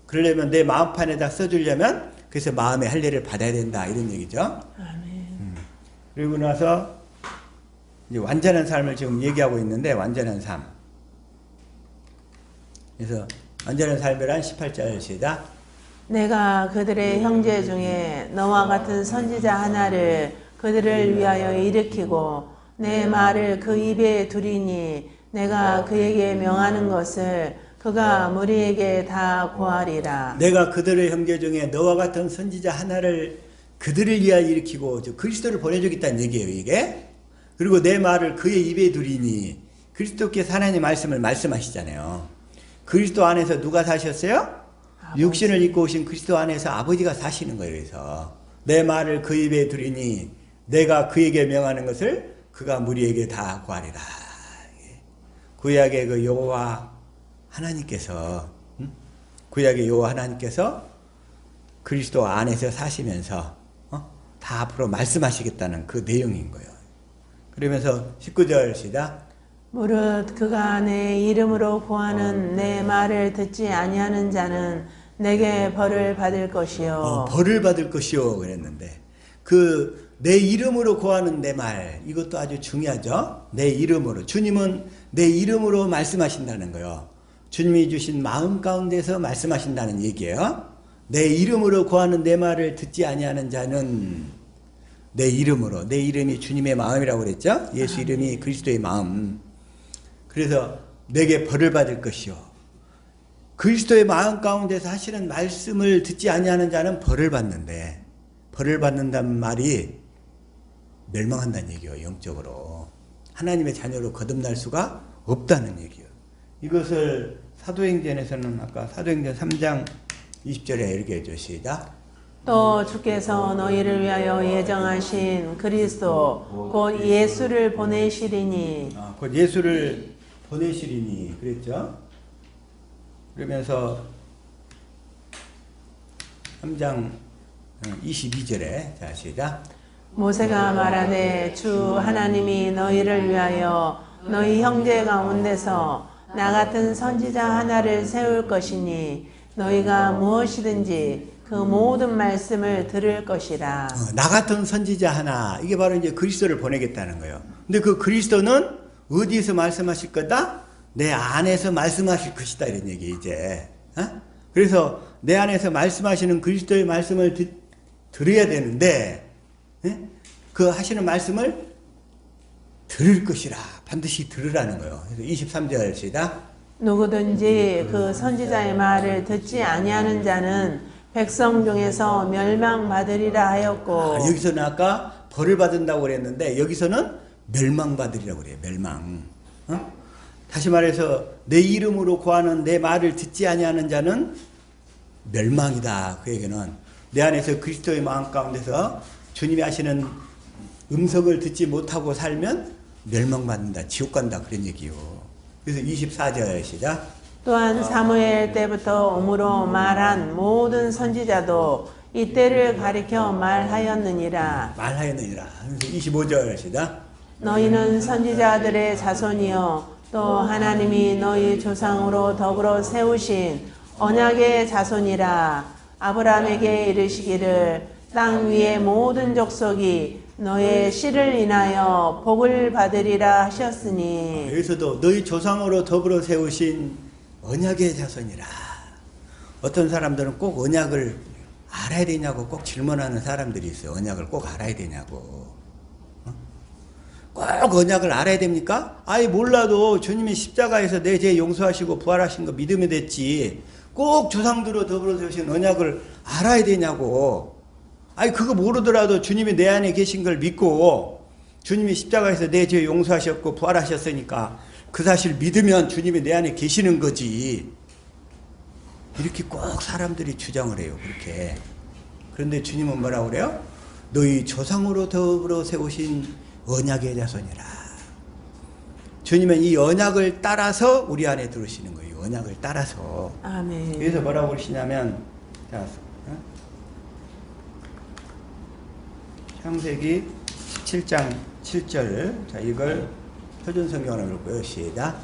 그러려면 내 마음판에다 써주려면, 그래서 마음의 할례를 받아야 된다, 이런 얘기죠. 아멘. 그리고 나서 이제 완전한 삶을 지금 얘기하고 있는데, 완전한 삶. 그래서 완전한 삶이란 18절 시작. 내가 그들의 형제 중에 너와 같은 선지자 하나를 그들을 위하여 일으키고 내 말을 그 입에 두리니 내가 그에게 명하는 것을 그가 무리에게 다 고하리라. 내가 그들의 형제 중에 너와 같은 선지자 하나를 그들을 위하여 일으키고, 그리스도를 보내주겠다는 얘기예요, 이게. 그리고 내 말을 그의 입에 두리니 그리스도께서 하나님의 말씀을 말씀하시잖아요. 그리스도 안에서 누가 사셨어요? 아버지. 육신을 입고 오신 그리스도 안에서 아버지가 사시는 거예요. 그래서 내 말을 그 입에 두리니 내가 그에게 명하는 것을 그가 무리에게 다 구하리라. 구약의 그 여호와 하나님께서 구약의 여호와 하나님께서 그리스도 안에서 사시면서 다 앞으로 말씀하시겠다는 그 내용인 거예요. 그러면서 19절 시작. 무릇 그가 내 이름으로 구하는 내 말을 듣지 아니하는 자는 내게 벌을 받을 것이요. 벌을 받을 것이요 그랬는데 그 내 이름으로 구하는 내 말 이것도 아주 중요하죠. 내 이름으로 주님은 내 이름으로 말씀하신다는 거예요. 주님이 주신 마음 가운데서 말씀하신다는 얘기예요. 내 이름으로 구하는 내 말을 듣지 아니하는 자는 내 이름으로 내 이름이 주님의 마음이라고 그랬죠. 예수 이름이 그리스도의 마음. 그래서 내게 벌을 받을 것이요. 그리스도의 마음 가운데서 하시는 말씀을 듣지 아니하는 자는 벌을 받는데 벌을 받는다는 말이 멸망한다는 얘기예요. 영적으로 하나님의 자녀로 거듭날 수가 없다는 얘기예요. 이것을 사도행전에서는 아까 사도행전 3장 20절에 이렇게 해주시다. 또 주께서 너희를 위하여 예정하신 그리스도 곧 예수를 보내시리니 곧 예수를 보내시리니 그랬죠. 그러면서 3장 22절에 자 시작. 모세가 말하되 주 하나님이 너희를 위하여 너희 형제 가운데서 나 같은 선지자 하나를 세울 것이니 너희가 무엇이든지 그 모든 말씀을 들을 것이라. 나 같은 선지자 하나 이게 바로 이제 그리스도를 보내겠다는 거예요. 근데 그 그리스도는 어디에서 말씀하실 거다? 내 안에서 말씀하실 것이다 이런 얘기 이제. 그래서 내 안에서 말씀하시는 그리스도의 말씀을 들어야 되는데 그 하시는 말씀을 들을 것이라 반드시 들으라는 거예요. 그래서 23절 시작. 누구든지 그 선지자의 말을 듣지 아니하는 자는 백성 중에서 멸망받으리라 하였고 여기서는 아까 벌을 받는다고 그랬는데 여기서는 멸망받으리라고 그래요. 멸망. 다시 말해서 내 이름으로 구하는 내 말을 듣지 아니하는 자는 멸망이다. 그 얘기는 내 안에서 그리스도의 마음 가운데서 주님이 하시는 음성을 듣지 못하고 살면 멸망받는다. 지옥 간다. 그런 얘기요. 그래서 24절 시작. 또한 사무엘 때부터 오므로 말한 모든 선지자도 이때를 가리켜 말하였느니라. 말하였느니라. 그래서 25절 시작. 너희는 선지자들의 자손이요 또 하나님이 너희 조상으로 더불어 세우신 언약의 자손이라. 아브라함에게 이르시기를 땅 위의 모든 족속이 너의 씨를 인하여 복을 받으리라 하셨으니. 여기서도 너희 조상으로 더불어 세우신 언약의 자손이라. 어떤 사람들은 꼭 언약을 알아야 되냐고 꼭 질문하는 사람들이 있어요. 언약을 꼭 알아야 되냐고. 꼭 언약을 알아야 됩니까? 아예 몰라도 주님이 십자가에서 내 죄 용서하시고 부활하신 거 믿으면 됐지. 꼭 조상들로 더불어 세우신 언약을 알아야 되냐고. 아니 그거 모르더라도 주님이 내 안에 계신 걸 믿고 주님이 십자가에서 내 죄 용서하셨고 부활하셨으니까 그 사실 믿으면 주님이 내 안에 계시는 거지. 이렇게 꼭 사람들이 주장을 해요. 그렇게. 그런데 주님은 뭐라고 그래요? 너희 조상으로 더불어 세우신 언약의 자손이라. 주님은 이 언약을 따라서 우리 안에 들어오시는 거예요. 언약을 따라서. 아멘. 그래서 뭐라고 그러시냐면 자, 창세기 17장 7절. 자, 이걸 표준성경으로 볼까요? 시작.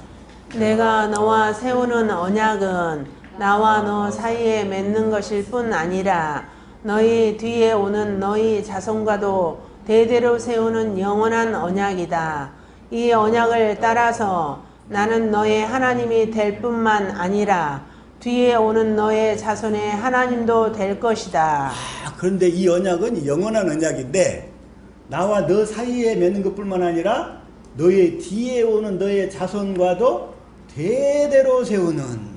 내가 너와 세우는 언약은 나와 너 사이에 맺는 것일 뿐 아니라 너희 뒤에 오는 너희 자손과도 대대로 세우는 영원한 언약이다. 이 언약을 따라서 나는 너의 하나님이 될 뿐만 아니라 뒤에 오는 너의 자손의 하나님도 될 것이다. 그런데 이 언약은 영원한 언약인데 나와 너 사이에 맺는 것뿐만 아니라 너의 뒤에 오는 너의 자손과도 대대로 세우는,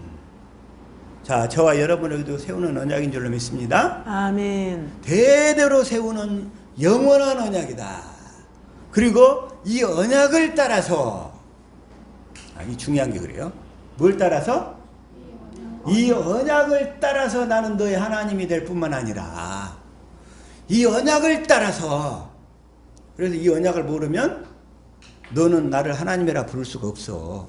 자, 저와 여러분에게도 세우는 언약인 줄로 믿습니다. 아멘. 대대로 세우는 영원한 언약이다. 그리고 이 언약을 따라서, 이 중요한 게 그래요. 뭘 따라서? 이 언약을 따라서 나는 너의 하나님이 될 뿐만 아니라 이 언약을 따라서, 그래서 이 언약을 모르면 너는 나를 하나님이라 부를 수가 없어.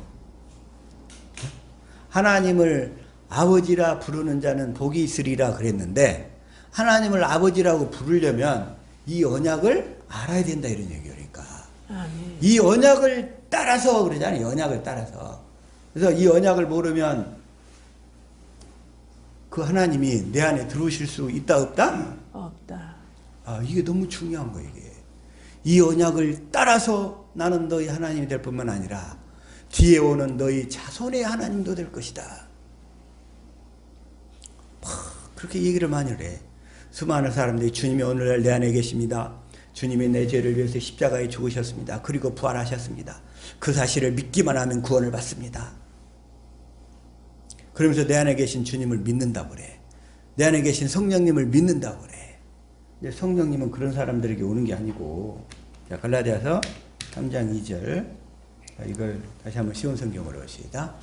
하나님을 아버지라 부르는 자는 복이 있으리라 그랬는데, 하나님을 아버지라고 부르려면 이 언약을 알아야 된다 이런 얘기예요. 그러니까 아멘. 이 언약을 따라서 그러잖아요. 언약을 따라서. 그래서 이 언약을 모르면 그 하나님이 내 안에 들어오실 수 있다 없다? 없다. 이게 너무 중요한 거예요. 이게. 이 언약을 따라서 나는 너희 하나님이 될 뿐만 아니라 뒤에 오는 너희 자손의 하나님도 될 것이다. 그렇게 얘기를 많이 해. 수많은 사람들이 주님이 오늘날 내 안에 계십니다. 주님이 내 죄를 위해서 십자가에 죽으셨습니다. 그리고 부활하셨습니다. 그 사실을 믿기만 하면 구원을 받습니다. 그러면서 내 안에 계신 주님을 믿는다고 그래. 내 안에 계신 성령님을 믿는다고 그래. 근데 성령님은 그런 사람들에게 오는 게 아니고, 자, 갈라디아서 3장 2절. 자, 이걸 다시 한번 쉬운 성경으로 시작.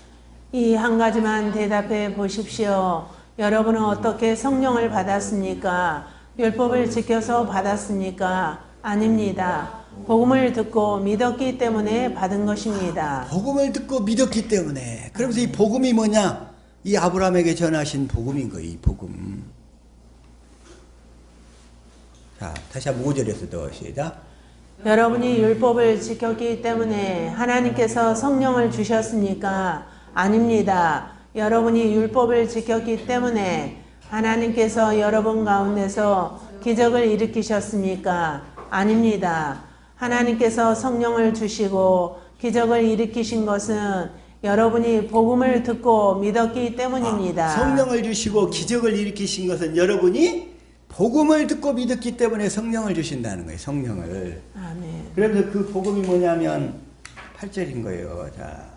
이 한 가지만 대답해 보십시오. 여러분은 어떻게 성령을 받았습니까? 율법을 지켜서 받았습니까? 아닙니다. 복음을 듣고 믿었기 때문에 받은 것입니다. 복음을 듣고 믿었기 때문에. 그러면서 이 복음이 뭐냐? 이 아브라함에게 전하신 복음인 거예요. 이 복음. 자, 다시 한번 5절에서 더 시작. 여러분이 율법을 지켰기 때문에 하나님께서 성령을 주셨습니까? 아닙니다. 여러분이 율법을 지켰기 때문에 하나님께서 여러분 가운데서 기적을 일으키셨습니까? 아닙니다. 하나님께서 성령을 주시고 기적을 일으키신 것은 여러분이 복음을 듣고 믿었기 때문입니다. 성령을 주시고 기적을 일으키신 것은 여러분이 복음을 듣고 믿었기 때문에 성령을 주신다는 거예요. 성령을. 아멘. 그래서 그 복음이 뭐냐면 8절인 거예요. 자,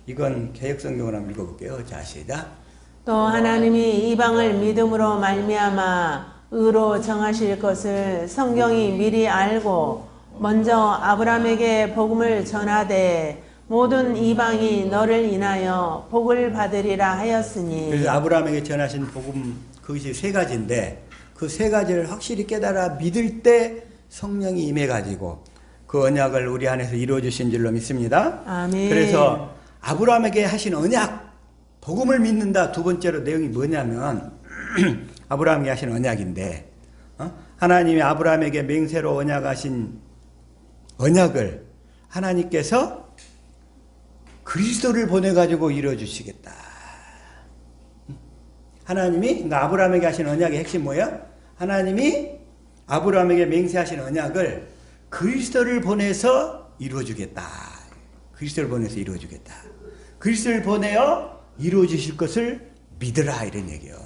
이건 개역성경으로 한번 읽어볼게요. 자, 시작. 또 하나님이 이방을 믿음으로 말미암아 의로 정하실 것을 성경이 미리 알고 먼저 아브라함에게 복음을 전하되 모든 이방이 너를 인하여 복을 받으리라 하였으니. 그래서 아브라함에게 전하신 복음, 그것이 세 가지인데 그 세 가지를 확실히 깨달아 믿을 때 성령이 임해가지고 그 언약을 우리 안에서 이루어주신 줄로 믿습니다. 아멘. 그래서 아브라함에게 하신 언약, 복음을 믿는다. 두 번째로 내용이 뭐냐면 아브라함에게 하신 언약인데, 하나님이 아브라함에게 맹세로 언약하신 언약을 하나님께서 그리스도를 보내가지고 이루어주시겠다. 하나님이, 그러니까 아브라함에게 하신 언약의 핵심 뭐예요? 하나님이 아브라함에게 맹세하신 언약을 그리스도를 보내서 이루어주겠다. 그리스도를 보내서 이루어주겠다. 그리스도를 보내어 이루어주실 것을 믿으라, 이런 얘기예요.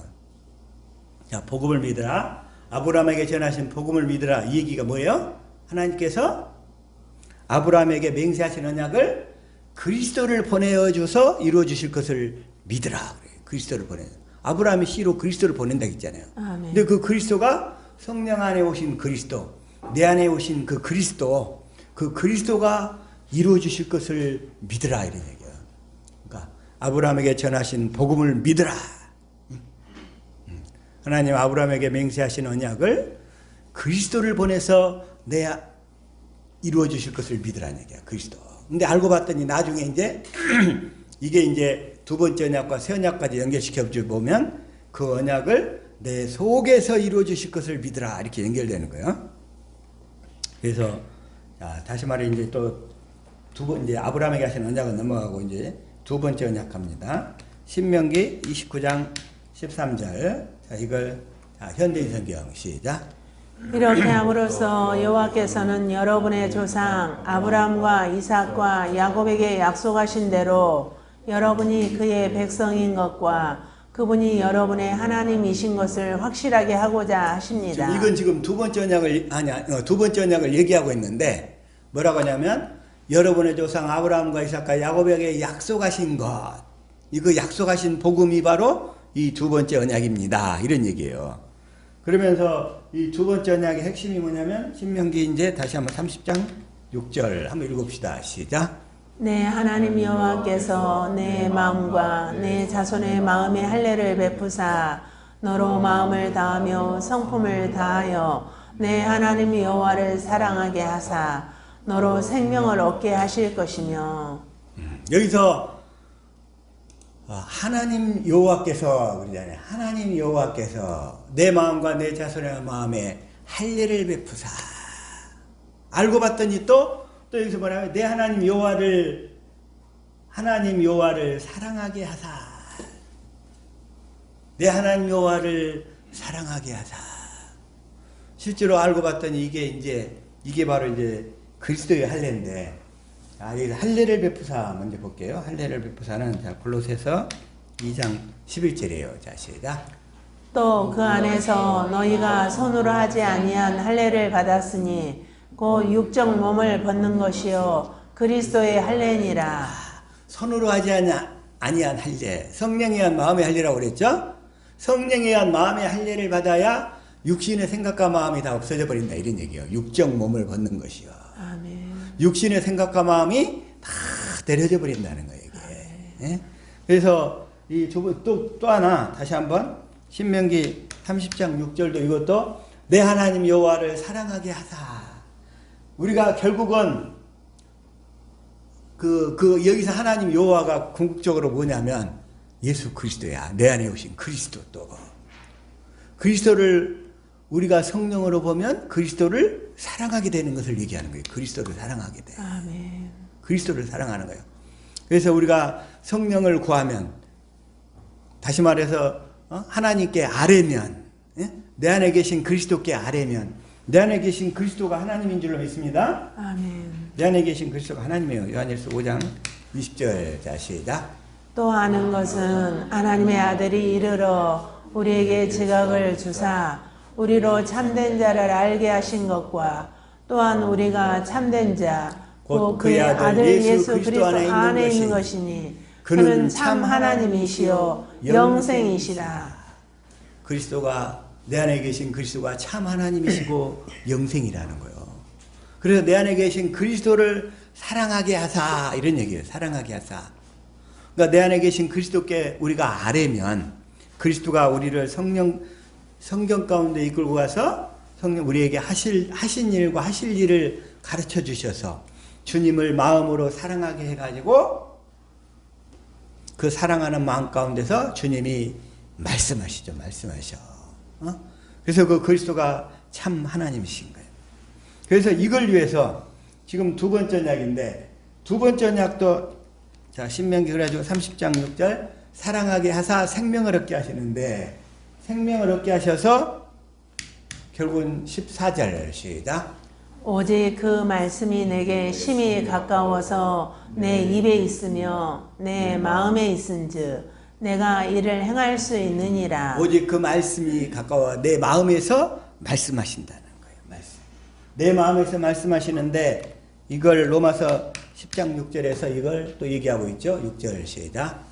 자, 복음을 믿으라. 아브라함에게 전하신 복음을 믿으라. 이 얘기가 뭐예요? 하나님께서 아브라함에게 맹세하신 언약을 그리스도를 보내어 줘서 이루어 주실 것을 믿으라. 그리스도를 보내. 아브라함이 씨로 그리스도를 보낸다고 했잖아요. 아멘. 근데 그 그리스도가 성령 안에 오신 그리스도, 내 안에 오신 그 그리스도, 그 그리스도가 이루어 주실 것을 믿으라, 이런 얘기예요. 그러니까 아브라함에게 전하신 복음을 믿으라. 하나님 아브라함에게 맹세하신 언약을 그리스도를 보내서 이루어 주실 것을 믿으라는 얘기야. 그리스도. 근데 알고 봤더니 나중에 이제 이게 이제 두 번째 언약과 새 언약까지 연결시켜 보면 그 언약을 내 속에서 이루어 주실 것을 믿으라, 이렇게 연결되는 거예요. 그래서 자, 다시 말해 이제 또 이제 아브라함에게 하신 언약은 넘어가고 이제 두 번째 언약 갑니다. 신명기 29장 13절. 자, 이걸 현대인 성경 시작. 이렇게 함으로써 여호와께서는 여러분의 조상 아브라함과 이삭과 야곱에게 약속하신 대로 여러분이 그의 백성인 것과 그분이 여러분의 하나님이신 것을 확실하게 하고자 하십니다. 이건 지금 두 번째 언약을 얘기하고 있는데 뭐라고 하냐면 여러분의 조상 아브라함과 이삭과 야곱에게 약속하신 것, 이거 약속하신 복음이 바로 이 두 번째 언약입니다, 이런 얘기예요. 그러면서 이 두 번째 언약의 핵심이 뭐냐면 신명기 이제 다시 한번 30장 6절 한번 읽읍시다. 시작. 내 하나님 여호와께서 내 마음과 내 자손의 마음에 할례를 베푸사 너로 마음을 다하며 성품을 다하여 내 하나님 여호와를 사랑하게 하사 너로 생명을 얻게 하실 것이며. 여기서 하나님 여호와께서 그러잖아요. 하나님 여호와께서 내 마음과 내 자손의 마음에 할례를 베푸사. 알고 봤더니 또 여기서 뭐라고요? 내 하나님 여호와를 사랑하게 하사. 내 하나님 여호와를 사랑하게 하사. 실제로 알고 봤더니 이게 바로 이제 그리스도의 할례인데, 여기서 할례를 베푸사 먼저 볼게요. 할례를 베푸사는 자 골로새서 2장 11절이에요. 자 시작. 또 그 안에서 너희가 손으로 하지 아니한 할례를 받았으니 곧 육적 몸을 벗는 것이요 그리스도의 할례니라. 손으로 하지 아니한 할례, 성령에 의한 마음의 할례라고 그랬죠? 성령에 의한 마음의 할례를 받아야 육신의 생각과 마음이 다 없어져 버린다 이런 얘기예요. 육적 몸을 벗는 것이요. 아멘. 육신의 생각과 마음이 다 내려져 버린다는 거예요. 이게. 예? 그래서 이 또 하나 다시 한번 신명기 30장 6절도 이것도 내 하나님 여호와를 사랑하게 하사. 우리가 결국은 여기서 하나님 여호와가 궁극적으로 뭐냐면 예수 그리스도야. 내 안에 오신 그리스도. 또 그리스도를 우리가 성령으로 보면 그리스도를 사랑하게 되는 것을 얘기하는 거예요. 그리스도를 사랑하게 돼. 아멘. 그리스도를 사랑하는 거예요. 그래서 우리가 성령을 구하면, 다시 말해서 하나님께 아뢰면, 내 안에 계신 그리스도께 아뢰면, 내 안에 계신 그리스도가 하나님인 줄로 믿습니다. 아멘. 내 안에 계신 그리스도가 하나님이에요. 요한일서 5장 20절. 자 시작. 또 아는 것은 하나님의 아들이 이르러 우리에게 지각을 주사 우리로 참된 자를 알게 하신 것과 또한 우리가 참된 자 곧 그의 아들 예수 그리스도 안에 있는 것이니 그는 참 하나님이시요 영생이시라. 그리스도가 내 안에 계신 그리스도가 참 하나님이시고 영생이라는 거예요. 그래서 내 안에 계신 그리스도를 사랑하게 하사 이런 얘기예요. 사랑하게 하사. 그러니까 내 안에 계신 그리스도께 우리가 아뢰면 그리스도가 우리를 성경 가운데 이끌고 가서 성령 우리에게 하신 일과 하실 일을 가르쳐 주셔서 주님을 마음으로 사랑하게 해가지고 그 사랑하는 마음 가운데서 주님이 말씀하시죠. 그래서 그 그리스도가 참 하나님이신 거예요. 그래서 이걸 위해서 지금 두 번째 언약인데, 두 번째 언약도 자 신명기 그래가지고 30장 6절 사랑하게 하사 생명을 얻게 하시는데, 생명을 얻게 하셔서 결국은 14절 시작. 오직 그 말씀이 내게 심히 가까워서 내 입에 있으며 내 마음에 있은즉 내가 이를 행할 수 있느니라. 오직 그 말씀이 가까워 내 마음에서 말씀하신다는 거예요. 말씀. 내 마음에서 말씀하시는데 이걸 로마서 10장 6절에서 이걸 또 얘기하고 있죠. 6절 시작.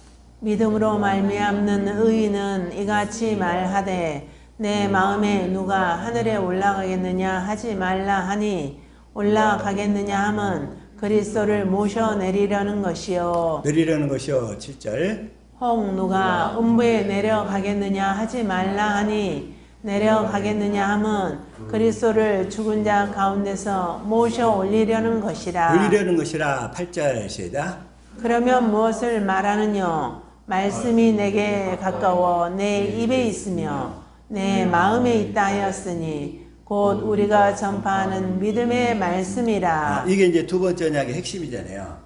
믿음으로 말미암는 의인은 이같이 말하되 내 마음에 누가 하늘에 올라가겠느냐 하지 말라 하니 올라가겠느냐 함은 그리스도를 모셔 내리려는 것이요. 내리려는 것이요. 7절. 혹 누가 음부에 내려가겠느냐 하지 말라 하니 내려가겠느냐 함은 그리스도를 죽은 자 가운데서 모셔 올리려는 것이라. 올리려는 것이라. 8절 시작. 그러면 무엇을 말하느뇨? 말씀이 내게 가까워 내 입에 있으며 내 마음에 있다 하였으니 곧 우리가 전파하는 믿음의 말씀이라. 이게 이제 두 번째 언약의 핵심이잖아요.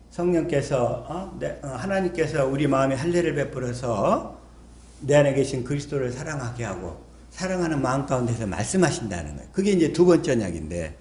성령께서 하나님께서 우리 마음에 할례를 베풀어서 내 안에 계신 그리스도를 사랑하게 하고 사랑하는 마음 가운데서 말씀하신다는 거예요. 그게 이제 두 번째 언약인데,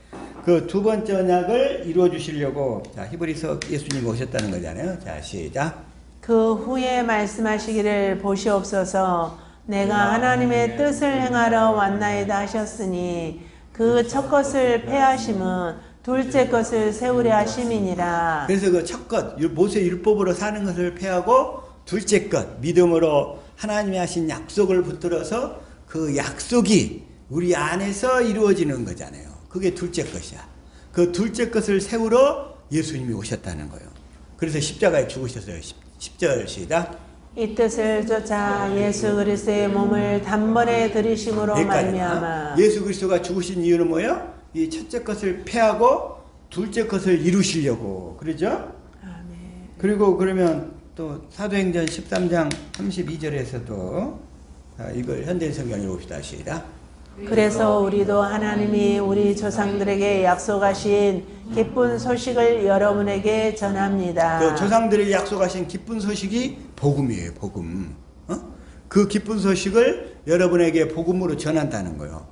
그 두 번째 언약을 이루어 주시려고 자 히브리서 예수님이 오셨다는 거잖아요. 자 시작. 그 후에 말씀하시기를 보시옵소서 내가 하나님의 뜻을 행하러 왔나이다 하셨으니 그 첫 것을 폐하심은 둘째 것을 세우려 하심이니라. 그래서 그 첫 것, 모세 율법으로 사는 것을 폐하고 둘째 것, 믿음으로 하나님이 하신 약속을 붙들어서 그 그 약속이 우리 안에서 이루어지는 거잖아요. 그게 둘째 것이야. 그 둘째 것을 세우러 예수님이 오셨다는 거예요. 그래서 십자가에 죽으셨어요. 10절 시작. 이 뜻을 쫓아 예수 그리스도의 몸을 단번에 들이심으로 말미암아. 예수 그리스도가 죽으신 이유는 뭐예요? 이 첫째 것을 패하고 둘째 것을 이루시려고. 그러죠? 아멘. 그리고 그러면 또 사도행전 13장 32절에서도 이걸 현대 성경 읽읍시다. 시작. 그래서 우리도 하나님이 우리 조상들에게 약속하신 기쁜 소식을 여러분에게 전합니다. 그 조상들에게 약속하신 기쁜 소식이 복음이에요. 복음. 그 기쁜 소식을 여러분에게 복음으로 전한다는 거예요.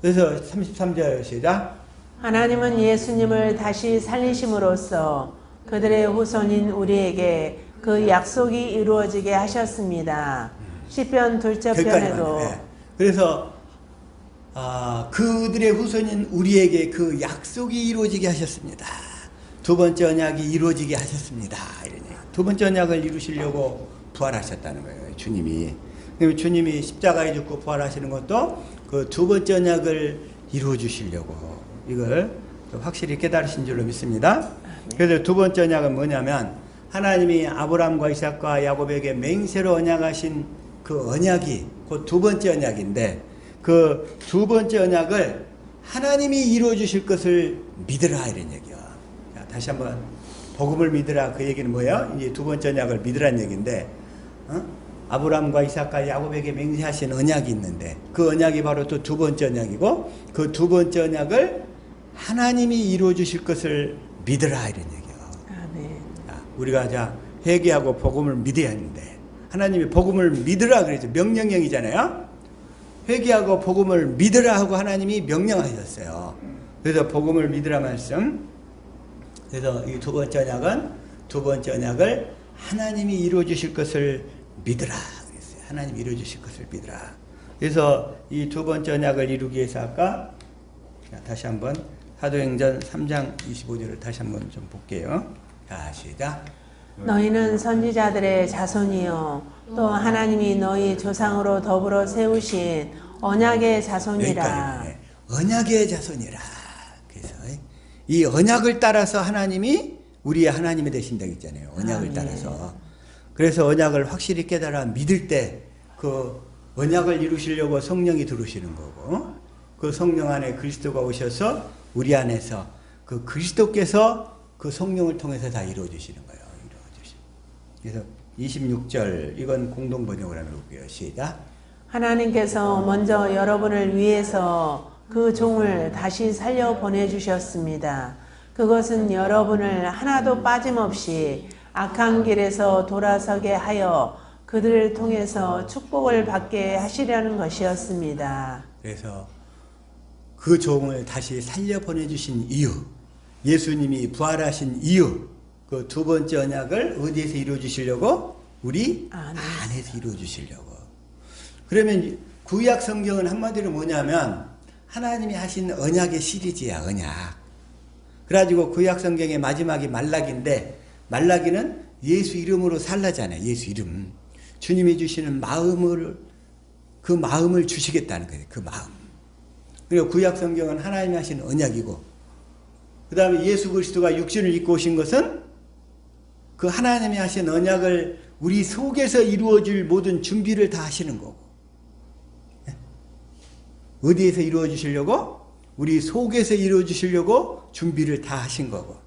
그래서 33절 시작. 하나님은 예수님을 다시 살리심으로써 그들의 후손인 우리에게 그 약속이 이루어지게 하셨습니다. 시편 둘째 편에도. 그래서 그들의 후손인 우리에게 그 약속이 이루어지게 하셨습니다. 두 번째 언약이 이루어지게 하셨습니다. 두 번째 언약을 이루시려고 부활하셨다는 거예요. 주님이. 주님이 십자가에 죽고 부활하시는 것도 그 두 번째 언약을 이루어 주시려고 이걸 확실히 깨달으신 줄로 믿습니다. 그래서 두 번째 언약은 뭐냐면 하나님이 아브라함과 이삭과 야곱에게 맹세로 언약하신 그 언약이 그 두 번째 언약인데 그 두 번째 언약을 하나님이 이루어 주실 것을 믿으라 이런 얘기야. 자, 다시 한번 복음을 믿으라 그 얘기는 뭐예요? 이제 두 번째 언약을 믿으라는 얘기인데 아브라함과 이삭과 야곱에게 맹세하신 언약이 있는데 그 언약이 바로 또 두 번째 언약이고 그 두 번째 언약을 하나님이 이루어 주실 것을 믿으라 이런 얘기야. 아멘. 자, 우리가 자 회개하고 복음을 믿어야 하는데 하나님이 복음을 믿으라 그랬죠. 명령형이잖아요. 회개하고 복음을 믿으라 하고 하나님이 명령하셨어요. 그래서 복음을 믿으라 말씀. 그래서 이 두 번째 언약은 두 번째 언약을 하나님이 이루어 주실 것을 믿으라 그랬어요. 하나님이 이루어 주실 것을 믿으라. 그래서 이 두 번째 언약을 이루기 위해서 아까 다시 한번 사도행전 3장 25절을 다시 한번 좀 볼게요. 자, 시작. 너희는 선지자들의 자손이요 또 하나님이 너희 조상으로 더불어 세우신 언약의 자손이라. 네. 언약의 자손이라. 그래서 이 언약을 따라서 하나님이 우리의 하나님이 되신다고 했잖아요. 언약을 따라서. 그래서 언약을 확실히 깨달아 믿을 때 그 언약을 이루시려고 성령이 들어오시는 거고 그 성령 안에 그리스도가 오셔서 우리 안에서 그 그리스도께서 그 성령을 통해서 다 이루어 주시는 거예요. 그래서 26절 이건 공동 번역을 하는 거고요. 시작. 하나님께서 먼저 여러분을 위해서 그 종을 다시 살려 보내주셨습니다. 그것은 여러분을 하나도 빠짐없이 악한 길에서 돌아서게 하여 그들을 통해서 축복을 받게 하시려는 것이었습니다. 그래서 그 종을 다시 살려 보내주신 이유, 예수님이 부활하신 이유, 그 두 번째 언약을 어디에서 이루어 주시려고? 우리 안에서 이루어 주시려고. 그러면 구약 성경은 한마디로 뭐냐면 하나님이 하신 언약의 시리즈야, 언약. 그래가지고 구약 성경의 마지막이 말라기인데 말라기는 예수 이름으로 살라잖아요. 예수 이름. 주님이 주시는 마음을 그 마음을 주시겠다는 거예요. 그 마음. 그리고 구약 성경은 하나님이 하신 언약이고 그 다음에 예수 그리스도가 육신을 입고 오신 것은 그 하나님이 하신 언약을 우리 속에서 이루어질 모든 준비를 다 하시는 거고 어디에서 이루어 주시려고? 우리 속에서 이루어 주시려고 준비를 다 하신 거고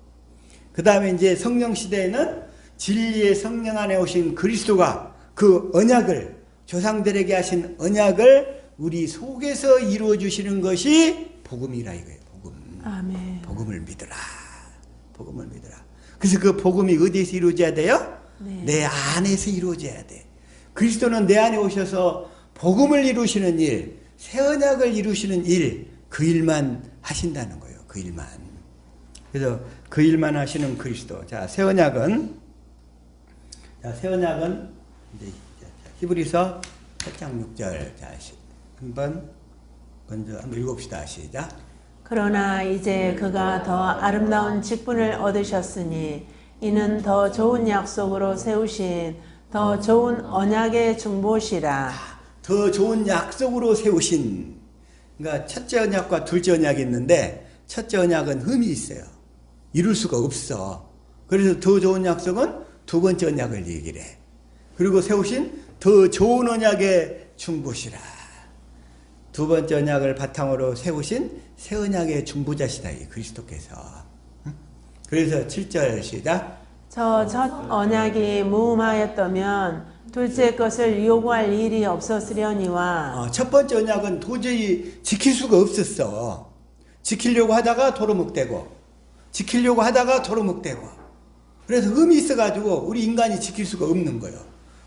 그 다음에 이제 성령 시대에는 진리의 성령 안에 오신 그리스도가 그 언약을 조상들에게 하신 언약을 우리 속에서 이루어 주시는 것이 복음이라 이거예요. 복음. 아멘. 복음을 믿으라. 복음을 믿으라. 그래서 그 복음이 어디에서 이루어져야 돼요? 네. 내 안에서 이루어져야 돼. 그리스도는 내 안에 오셔서 복음을 이루시는 일, 새 언약을 이루시는 일, 그 일만 하신다는 거예요. 그 일만. 그래서 그 일만 하시는 그리스도. 자, 새 언약은 이제 히브리서 8장 6절. 자, 먼저 한번 읽읍시다. 시작. 그러나 이제 그가 더 아름다운 직분을 얻으셨으니 이는 더 좋은 약속으로 세우신 더 좋은 언약의 중보시라. 더 좋은 약속으로 세우신, 그러니까 첫째 언약과 둘째 언약이 있는데 첫째 언약은 흠이 있어요. 이룰 수가 없어. 그래서 더 좋은 약속은 두 번째 언약을 얘기를 해. 그리고 세우신 더 좋은 언약의 중보시라. 두 번째 언약을 바탕으로 세우신 새 언약의 중보자시다, 이 그리스도께서. 그래서 7절 시작. 저 첫 언약이 무음하였다면 둘째 것을 요구할 일이 없었으려니와. 첫 번째 언약은 도저히 지킬 수가 없었어. 지키려고 하다가 도루묵되고, 지키려고 하다가 도루묵되고. 그래서 흠이 있어가지고 우리 인간이 지킬 수가 없는 거예요.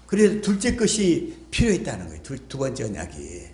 그래서 둘째 것이 필요했다는 거예요. 두 번째 언약이.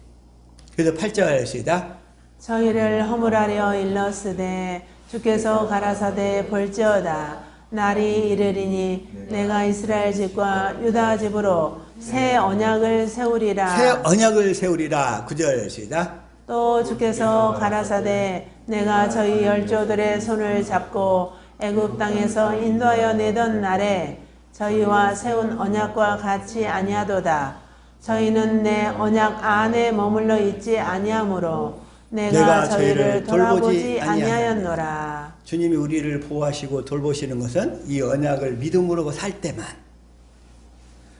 그래서 8절 시작. 저희를 허물하려 일렀으되 주께서 가라사대 볼지어다. 날이 이르리니 내가 이스라엘 집과 유다 집으로 새 언약을 세우리라. 새 언약을 세우리라. 9절 시작. 또 주께서 가라사대 내가 저희 열조들의 손을 잡고 애굽 땅에서 인도하여 내던 날에 저희와 세운 언약과 같이 아니하도다. 저희는 내 언약 안에 머물러 있지 아니하므로 내가 저희를 돌아보지 아니하였노라. 주님이 우리를 보호하시고 돌보시는 것은 이 언약을 믿음으로 살 때만,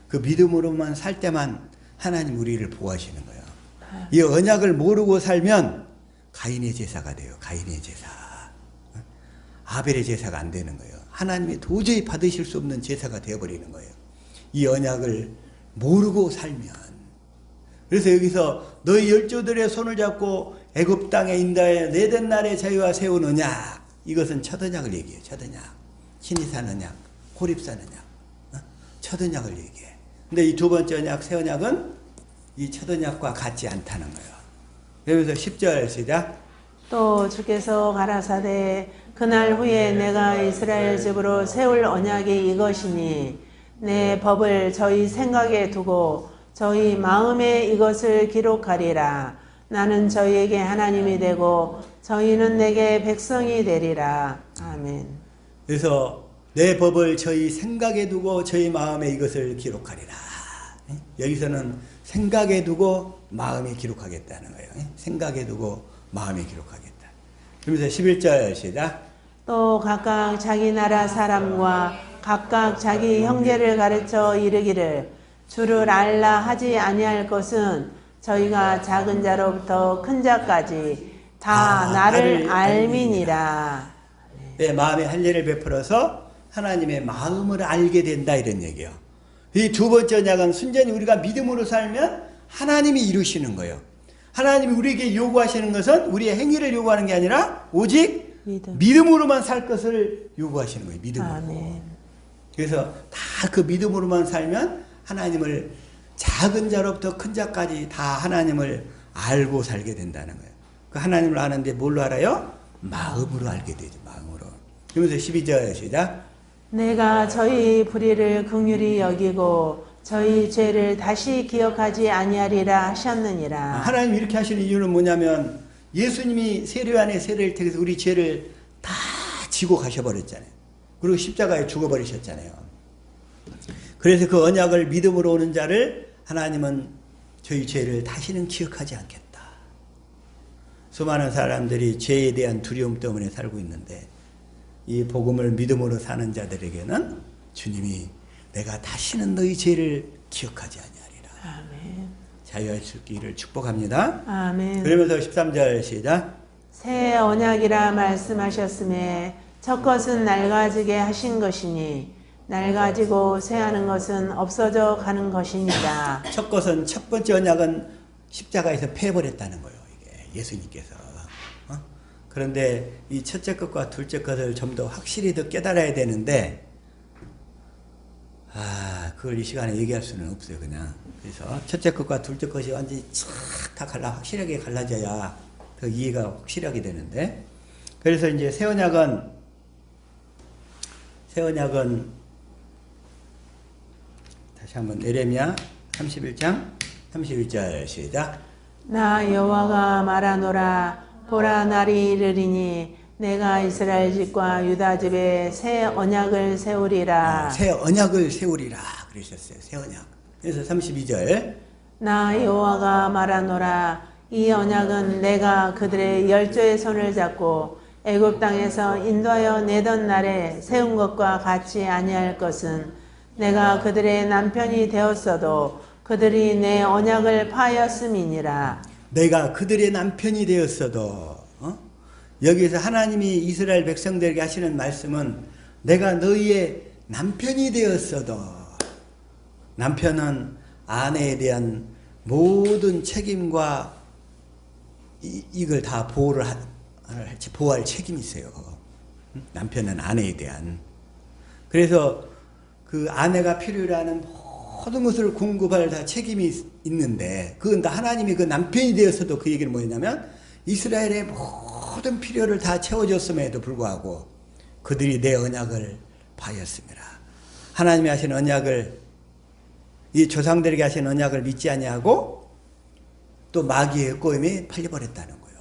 그 믿음으로만 살 때만 하나님 우리를 보호하시는 거예요. 이 언약을 모르고 살면 가인의 제사가 돼요. 가인의 제사. 아벨의 제사가 안 되는 거예요. 하나님이 도저히 받으실 수 없는 제사가 되어버리는 거예요. 이 언약을 모르고 살면. 그래서 여기서 너희 열조들의 손을 잡고 애굽 땅에 인도하여 내던 날에 저희와 세운 언약, 이것은 첫 언약을 얘기해요. 첫 언약. 신이산 언약, 호립산 언약, 첫 언약을 얘기해. 근데 이 두 번째 언약, 새 언약은 이 첫 언약과 같지 않다는 거예요. 여기서 10절 시작. 또 주께서 가라사대 그날 후에 내가 이스라엘 집으로 세울 언약이 이것이니 내 법을 저희 생각에 두고 저희 마음에 이것을 기록하리라. 나는 저희에게 하나님이 되고 저희는 내게 백성이 되리라. 아멘. 그래서 내 법을 저희 생각에 두고 저희 마음에 이것을 기록하리라. 여기서는 생각에 두고 마음에 기록하겠다는 거예요. 생각에 두고 마음에 기록하겠다. 그러면서 11절 시작. 또 각각 자기 나라 사람과 각각 자기 형제를 가르쳐 이르기를 주를 알라 하지 아니할 것은 저희가 작은 자로부터 큰 자까지 다 나를 알미니라. 내 마음에 할례를 베풀어서 하나님의 마음을 알게 된다, 이런 얘기예요. 이 두 번째 언약은 순전히 우리가 믿음으로 살면 하나님이 이루시는 거예요. 하나님이 우리에게 요구하시는 것은 우리의 행위를 요구하는 게 아니라 오직 믿음으로만 살 것을 요구하시는 거예요. 믿음으로. 아멘. 그래서 다 그 믿음으로만 살면 하나님을 작은 자로부터 큰 자까지 다 하나님을 알고 살게 된다는 거예요. 그 하나님을 아는데 뭘로 알아요? 마음으로 알게 되죠. 마음으로. 그러면서 12절 시작. 내가 저희 불의를 긍휼히 여기고 저희 죄를 다시 기억하지 아니하리라 하셨느니라. 하나님 이렇게 하시는 이유는 뭐냐면 예수님이 세례 안에 세례를 택해서 우리 죄를 다 지고 가셔버렸잖아요. 그리고 십자가에 죽어버리셨잖아요. 그래서 그 언약을 믿음으로 오는 자를 하나님은 저희 죄를 다시는 기억하지 않겠다. 수많은 사람들이 죄에 대한 두려움 때문에 살고 있는데 이 복음을 믿음으로 사는 자들에게는 주님이 내가 다시는 너희 죄를 기억하지 아니하리라. 아멘. 자유할 수 있기를 축복합니다. 아멘. 그러면서 13절 시작. 새 언약이라 말씀하셨음에 첫 것은 낡아지게 하신 것이니 낡아지고 쇠하는 것은 없어져 가는 것이니라. 첫 것은 첫 번째 언약은 십자가에서 패버렸다는 거예요. 이게 예수님께서. 그런데 이 첫째 것과 둘째 것을 좀 더 확실히 더 깨달아야 되는데 그걸 이 시간에 얘기할 수는 없어요. 그냥. 그래서 첫째 것과 둘째 것이 완전히 다 확실하게 갈라져야 더 이해가 확실하게 되는데, 그래서 이제 새 언약은 다시 한번 예레미야 31장 31절 시작. 나 여호와가 말하노라. 보라 날이 이르리니 내가 이스라엘 집과 유다 집에 새 언약을 세우리라. 새 언약을 세우리라 그러셨어요. 새 언약. 그래서 32절. 나 여호와가 말하노라. 이 언약은 내가 그들의 열조의 손을 잡고 애굽 땅에서 인도하여 내던 날에 세운 것과 같이 아니할 것은 내가 그들의 남편이 되었어도 그들이 내 언약을 파하였음이니라. 내가 그들의 남편이 되었어도 여기서 하나님이 이스라엘 백성들에게 하시는 말씀은 내가 너희의 남편이 되었어도 남편은 아내에 대한 모든 책임과 이걸 다 보호할 책임이 있어요. 남편은 아내에 대한. 그래서 그 아내가 필요로 하는 모든 것을 공급할 다 책임이 있는데 그건 다 하나님이 그 남편이 되어서도 그 얘기는 뭐였냐면 이스라엘의 모든 필요를 다 채워줬음에도 불구하고 그들이 내 언약을 파였습니다. 하나님이 하신 언약을 이 조상들에게 하신 언약을 믿지 아니하고 또 마귀의 꼬임에 팔려버렸다는 거예요.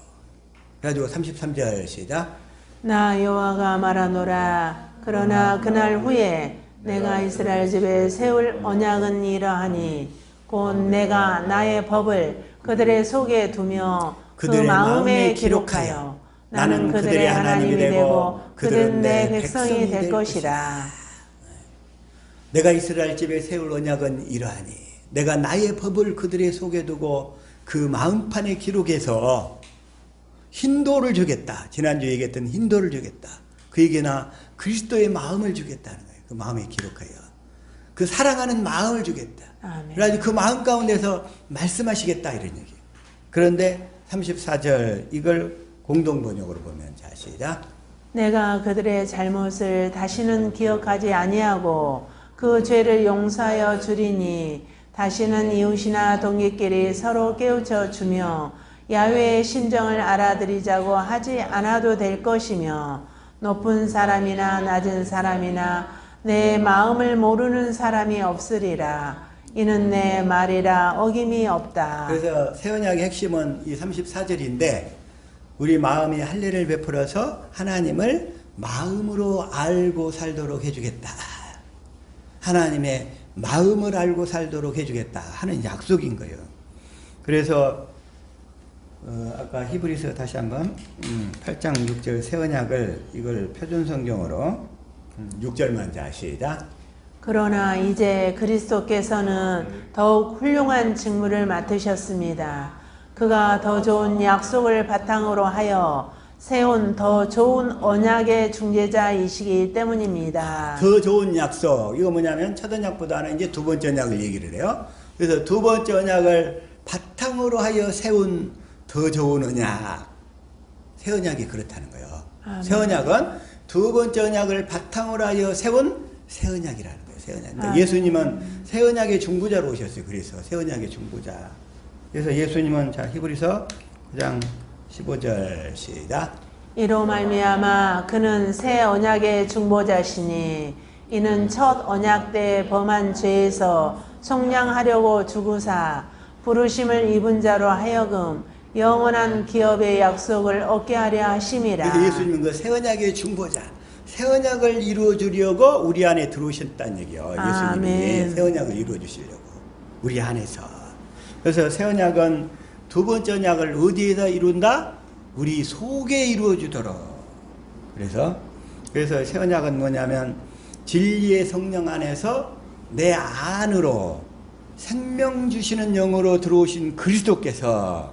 그래가지고 33절 시작. 나 여호와가 말하노라. 그러나 그날 후에 내가 이스라엘 집에 세울 언약은 이러하니 곧 내가 나의 법을 그들의 속에 두며 그 마음에 기록하여 나는 그들의 하나님이 되고 그들은 내 백성이 될 것이라. 내가 이스라엘 집에 세울 언약은 이러하니 내가 나의 법을 그들의 속에 두고 그 마음판에 기록해서 힌도를 주겠다. 지난주에 얘기했던 힌도를 주겠다. 그에게나 그리스도의 마음을 주겠다는 거예요. 그 마음에 기록하여 그 사랑하는 마음을 주겠다. 그래가지고 그 마음 가운데서 말씀하시겠다 이런 얘기예요. 그런데 34절 이걸 공동번역으로 보면 자 시작. 내가 그들의 잘못을 다시는 기억하지 아니하고 그 죄를 용서하여 주리니 다시는 이웃이나 동기끼리 서로 깨우쳐 주며 야훼의 심정을 알아들이자고 하지 않아도 될 것이며 높은 사람이나 낮은 사람이나 내 마음을 모르는 사람이 없으리라. 이는 내 말이라 어김이 없다. 그래서 새 언약의 핵심은 이 34절인데 우리 마음이 할례를 베풀어서 하나님을 마음으로 알고 살도록 해주겠다. 하나님의 마음을 알고 살도록 해주겠다 하는 약속인 거예요. 그래서 아까 히브리서 다시 한번 8장 6절 새 언약을 이걸 표준 성경으로 6절만 자 시작. 그러나 이제 그리스도께서는 더욱 훌륭한 직무를 맡으셨습니다. 그가 더 좋은 약속을 바탕으로 하여 세운 더 좋은 언약의 중재자이시기 때문입니다. 더 좋은 약속 이거 뭐냐면 첫 언약보다는 이제 두 번째 언약을 얘기를 해요. 그래서 두 번째 언약을 바탕으로 하여 세운 더 좋은 언약. 새 언약이 그렇다는 거예요. 새 언약은 두 번째 언약을 바탕으로 하여 세운 새 언약이라는 거예요. 새 언약. 그러니까 예수님은 새 언약의 중보자로 오셨어요. 그래서 새 언약의 중보자. 그래서 예수님은 자 히브리서 9장 15절 시작. 이로 말미암아 그는 새 언약의 중보자시니 이는 첫 언약 때 범한 죄에서 속량하려고 죽으사 부르심을 입은 자로 하여금 영원한 기업의 약속을 얻게 하려 하심이라. 그래서 예수님은 그 새 언약의 중보자, 새 언약을 이루어 주려고 우리 안에 들어오셨다는 얘기예요. 예수님이 새 언약을 이루어 주시려고 우리 안에서. 그래서 새 언약은 두 번째 언약을 어디에다 이룬다? 우리 속에 이루어 주도록. 그래서 새 언약은 뭐냐면 진리의 성령 안에서 내 안으로 생명 주시는 영으로 들어오신 그리스도께서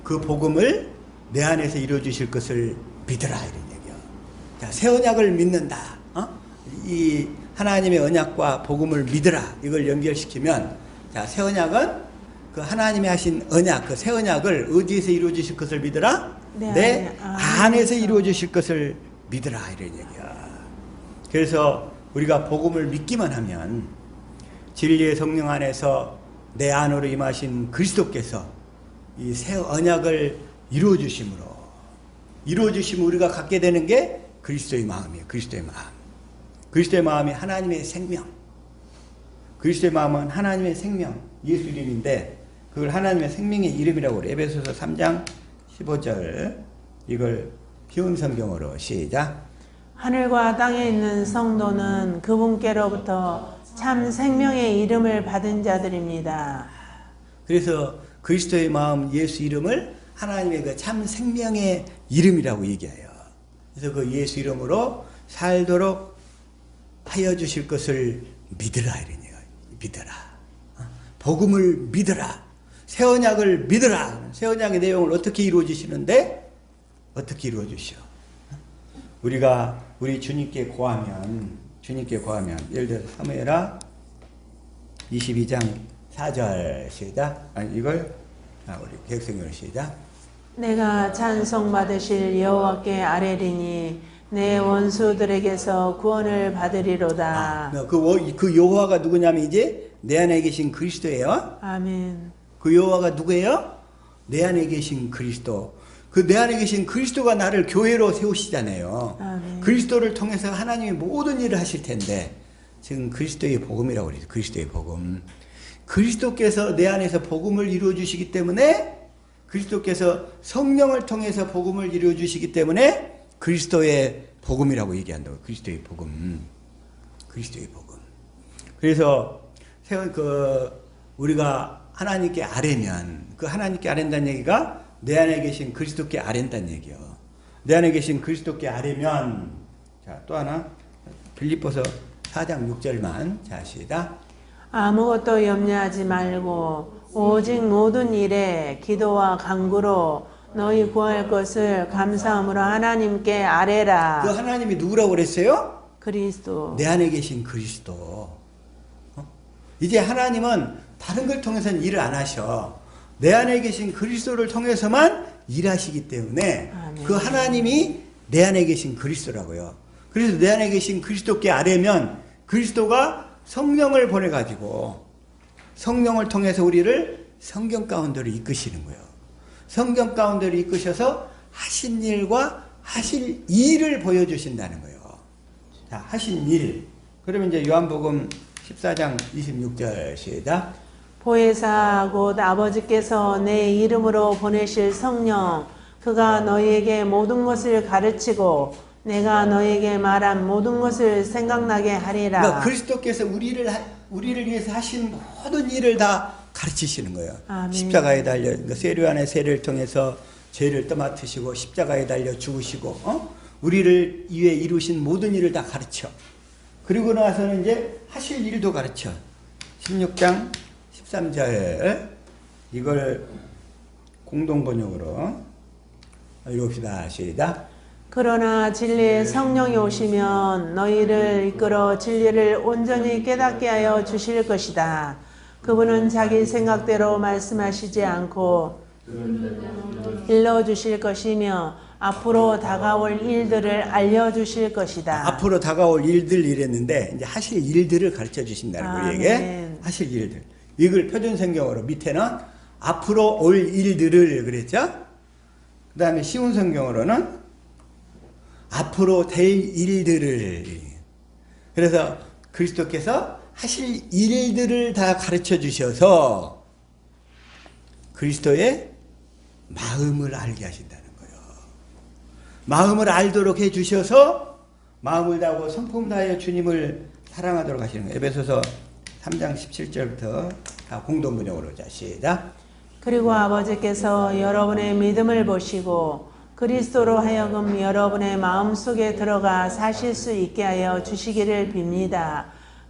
그 복음을 내 안에서 이루어 주실 것을 믿으라 이런 얘기요. 자, 새 언약을 믿는다. 이 하나님의 언약과 복음을 믿으라. 이걸 연결시키면 자, 새 언약은 그 하나님이 하신 언약, 그 새 언약을 어디에서 이루어 주실 것을 믿으라? 내 안에서 이루어 주실 것을 믿으라 이런 얘기야. 그래서 우리가 복음을 믿기만 하면 진리의 성령 안에서 내 안으로 임하신 그리스도께서 이 새 언약을 이루어 주심으로 우리가 갖게 되는 게 그리스도의 마음이에요. 그리스도의 마음. 그리스도의 마음이 하나님의 생명. 그리스도의 마음은 하나님의 생명, 예수 이름인데 그걸 하나님의 생명의 이름이라고 그래요. 에베소서 3장 15절 이걸 쉬운 성경으로 시작. 하늘과 땅에 있는 성도는 그분께로부터 참 생명의 이름을 받은 자들입니다. 그래서 그리스도의 마음 예수 이름을 하나님의 그 참 생명의 이름이라고 얘기해요. 그래서 그 예수 이름으로 살도록 하여 주실 것을 믿으라 이러네요. 믿으라. 복음을 믿으라. 새 언약을 믿으라. 새 언약의 내용을 어떻게 이루어 주시는데? 어떻게 이루어 주시오? 우리 주님께 구하면 예를 들어 사무엘하 22장 4절 시작. 이걸 우리 객성열 시작. 내가 찬송 받으실 여호와께 아뢰리니 내 원수들에게서 구원을 받으리로다. 그 여호와가 누구냐면 이제 내 안에 계신 그리스도예요. 아멘. 그 여호와가 누구예요? 내 안에 계신 그리스도. 그 내 안에 계신 그리스도가 나를 교회로 세우시잖아요. 아멘. 그리스도를 통해서 하나님이 모든 일을 하실 텐데 지금 그리스도의 복음이라고 그래요. 그리스도의 복음. 그리스도께서 내 안에서 복음을 이루어 주시기 때문에 그리스도께서 성령을 통해서 복음을 이루어 주시기 때문에 그리스도의 복음이라고 얘기한다고. 그리스도의 복음. 그리스도의 복음. 그래서 우리가 하나님께 아뢰면 그 하나님께 아뢰다는 얘기가 내 안에 계신 그리스도께 아뢰다는 얘기요. 내 안에 계신 그리스도께 아뢰면 자, 또 하나 빌립보서 4장 6절만 자, 시작. 아무것도 염려하지 말고 오직 모든 일에 기도와 간구로 너희 구할 것을 감사함으로 하나님께 아뢰라. 그 하나님이 누구라고 그랬어요? 그리스도. 내 안에 계신 그리스도. 이제 하나님은 다른 걸 통해서는 일을 안 하셔. 내 안에 계신 그리스도를 통해서만 일하시기 때문에 아멘. 그 하나님이 내 안에 계신 그리스도라고요. 그래서 내 안에 계신 그리스도께 아뢰면 그리스도가 성령을 보내가지고 성령을 통해서 우리를 성경 가운데로 이끄시는 거예요. 성경 가운데로 이끄셔서 하신 일과 하실 일을 보여주신다는 거예요. 자, 하신 일. 그러면 이제 요한복음 14장 26절 시작. 보혜사 곧 아버지께서 내 이름으로 보내실 성령 그가 너희에게 모든 것을 가르치고 내가 너희에게 말한 모든 것을 생각나게 하리라. 그러니까 그리스도께서 우리를 위해서 하신 모든 일을 다 가르치시는 거예요. 아멘. 십자가에 달려 그러니까 세례 안에 세례를 통해서 죄를 떠맡으시고 십자가에 달려 죽으시고 우리를 위해 이루신 모든 일을 다 가르쳐. 그리고 나서는 이제 하실 일도 가르쳐. 16장 13절 이걸 공동번역으로 읽읍시다. 시작. 그러나 진리의 성령이 오시면 너희를 이끌어 진리를 온전히 깨닫게 하여 주실 것이다. 그분은 자기 생각대로 말씀하시지 않고 일러주실 것이며 앞으로 다가올 일들을 알려주실 것이다. 앞으로 다가올 일들 이랬는데 이제 하실 일들을 가르쳐 주신다는 거예요. 이게 하실 일들. 이걸 표준성경으로 밑에는 앞으로 올 일들을 그랬죠. 그 다음에 쉬운 성경으로는 앞으로 될 일들을. 그래서 그리스도께서 하실 일들을 다 가르쳐 주셔서 그리스도의 마음을 알게 하신다는 거예요. 마음을 알도록 해 주셔서 마음을 다하고 성품 다하여 주님을 사랑하도록 하시는 거예요. 에베소서 3장 17절부터 다 공동번역으로 자 시작. 그리고 아버지께서 여러분의 믿음을 보시고 그리스도로 하여금 여러분의 마음속에 들어가 사실 수 있게 하여 주시기를 빕니다.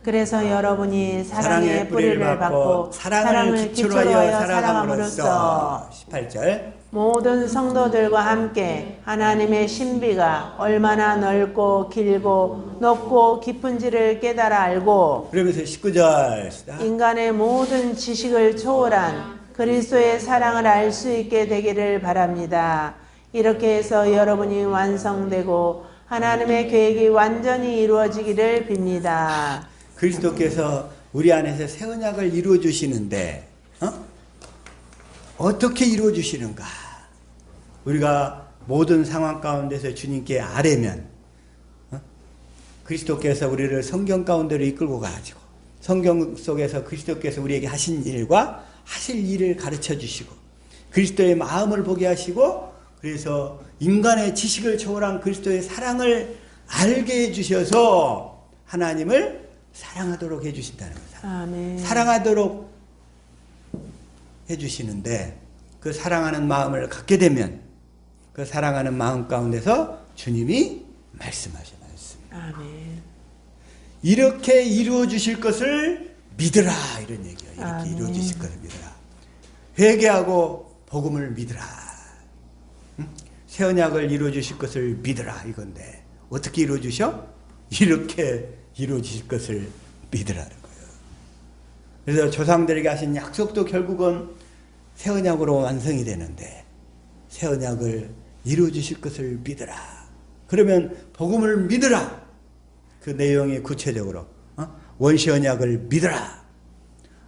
그래서 여러분이 사랑의 뿌리를 받고 사랑을 기초로 하여 살아감으로써 18절 모든 성도들과 함께 하나님의 신비가 얼마나 넓고 길고 높고 깊은지를 깨달아 알고 그러면서 19절 시작. 인간의 모든 지식을 초월한 그리스도의 사랑을 알 수 있게 되기를 바랍니다. 이렇게 해서 여러분이 완성되고 하나님의 계획이 완전히 이루어지기를 빕니다. 그리스도께서 우리 안에서 새 언약을 이루어 주시는데 어떻게 이루어 주시는가? 우리가 모든 상황 가운데서 주님께 아뢰면 그리스도께서 우리를 성경 가운데로 이끌고 가지고 성경 속에서 그리스도께서 우리에게 하신 일과 하실 일을 가르쳐 주시고 그리스도의 마음을 보게 하시고 그래서 인간의 지식을 초월한 그리스도의 사랑을 알게 해주셔서 하나님을 사랑하도록 해주신다는 거예요. 아멘. 사랑하도록 해주시는데 그 사랑하는 마음을 갖게 되면 그 사랑하는 마음 가운데서 주님이 말씀하신 말씀. 아멘. 이렇게 이루어 주실 것을 믿으라 이런 얘기예요. 이렇게 아멘. 이루어 주실 것을 믿으라. 회개하고 복음을 믿으라. 응? 새 언약을 이루어 주실 것을 믿으라 이건데 어떻게 이루어 주셔? 이렇게 이루어 주실 것을 믿으라는 거예요. 그래서 조상들에게 하신 약속도 결국은 새 언약으로 완성이 되는데 새 언약을 이루어 주실 것을 믿으라. 그러면 복음을 믿으라. 그 내용이 구체적으로 원시 언약을 믿으라.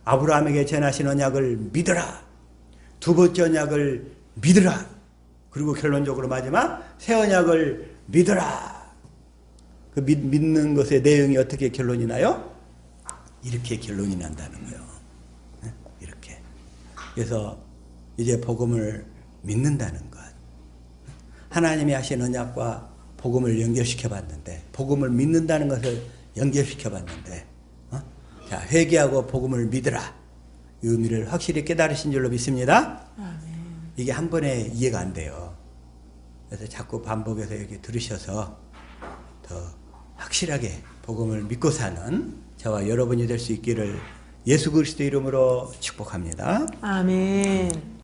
아브라함에게 전하신 언약을 믿으라. 두 번째 언약을 믿으라. 그리고 결론적으로 마지막 새 언약을 믿으라. 그 믿는 것의 내용이 어떻게 결론이 나요? 이렇게 결론이 난다는 거예요. 이렇게. 그래서 이제 복음을 믿는다는 것. 하나님이 하신 언약과 복음을 연결시켜 봤는데 복음을 믿는다는 것을 연결시켜 봤는데 자, 회개하고 복음을 믿으라. 이 의미를 확실히 깨달으신 줄로 믿습니다. 아멘. 이게 한 번에 이해가 안 돼요. 그래서 자꾸 반복해서 이렇게 들으셔서 더 확실하게 복음을 믿고 사는 저와 여러분이 될 수 있기를 예수 그리스도 이름으로 축복합니다. 아멘.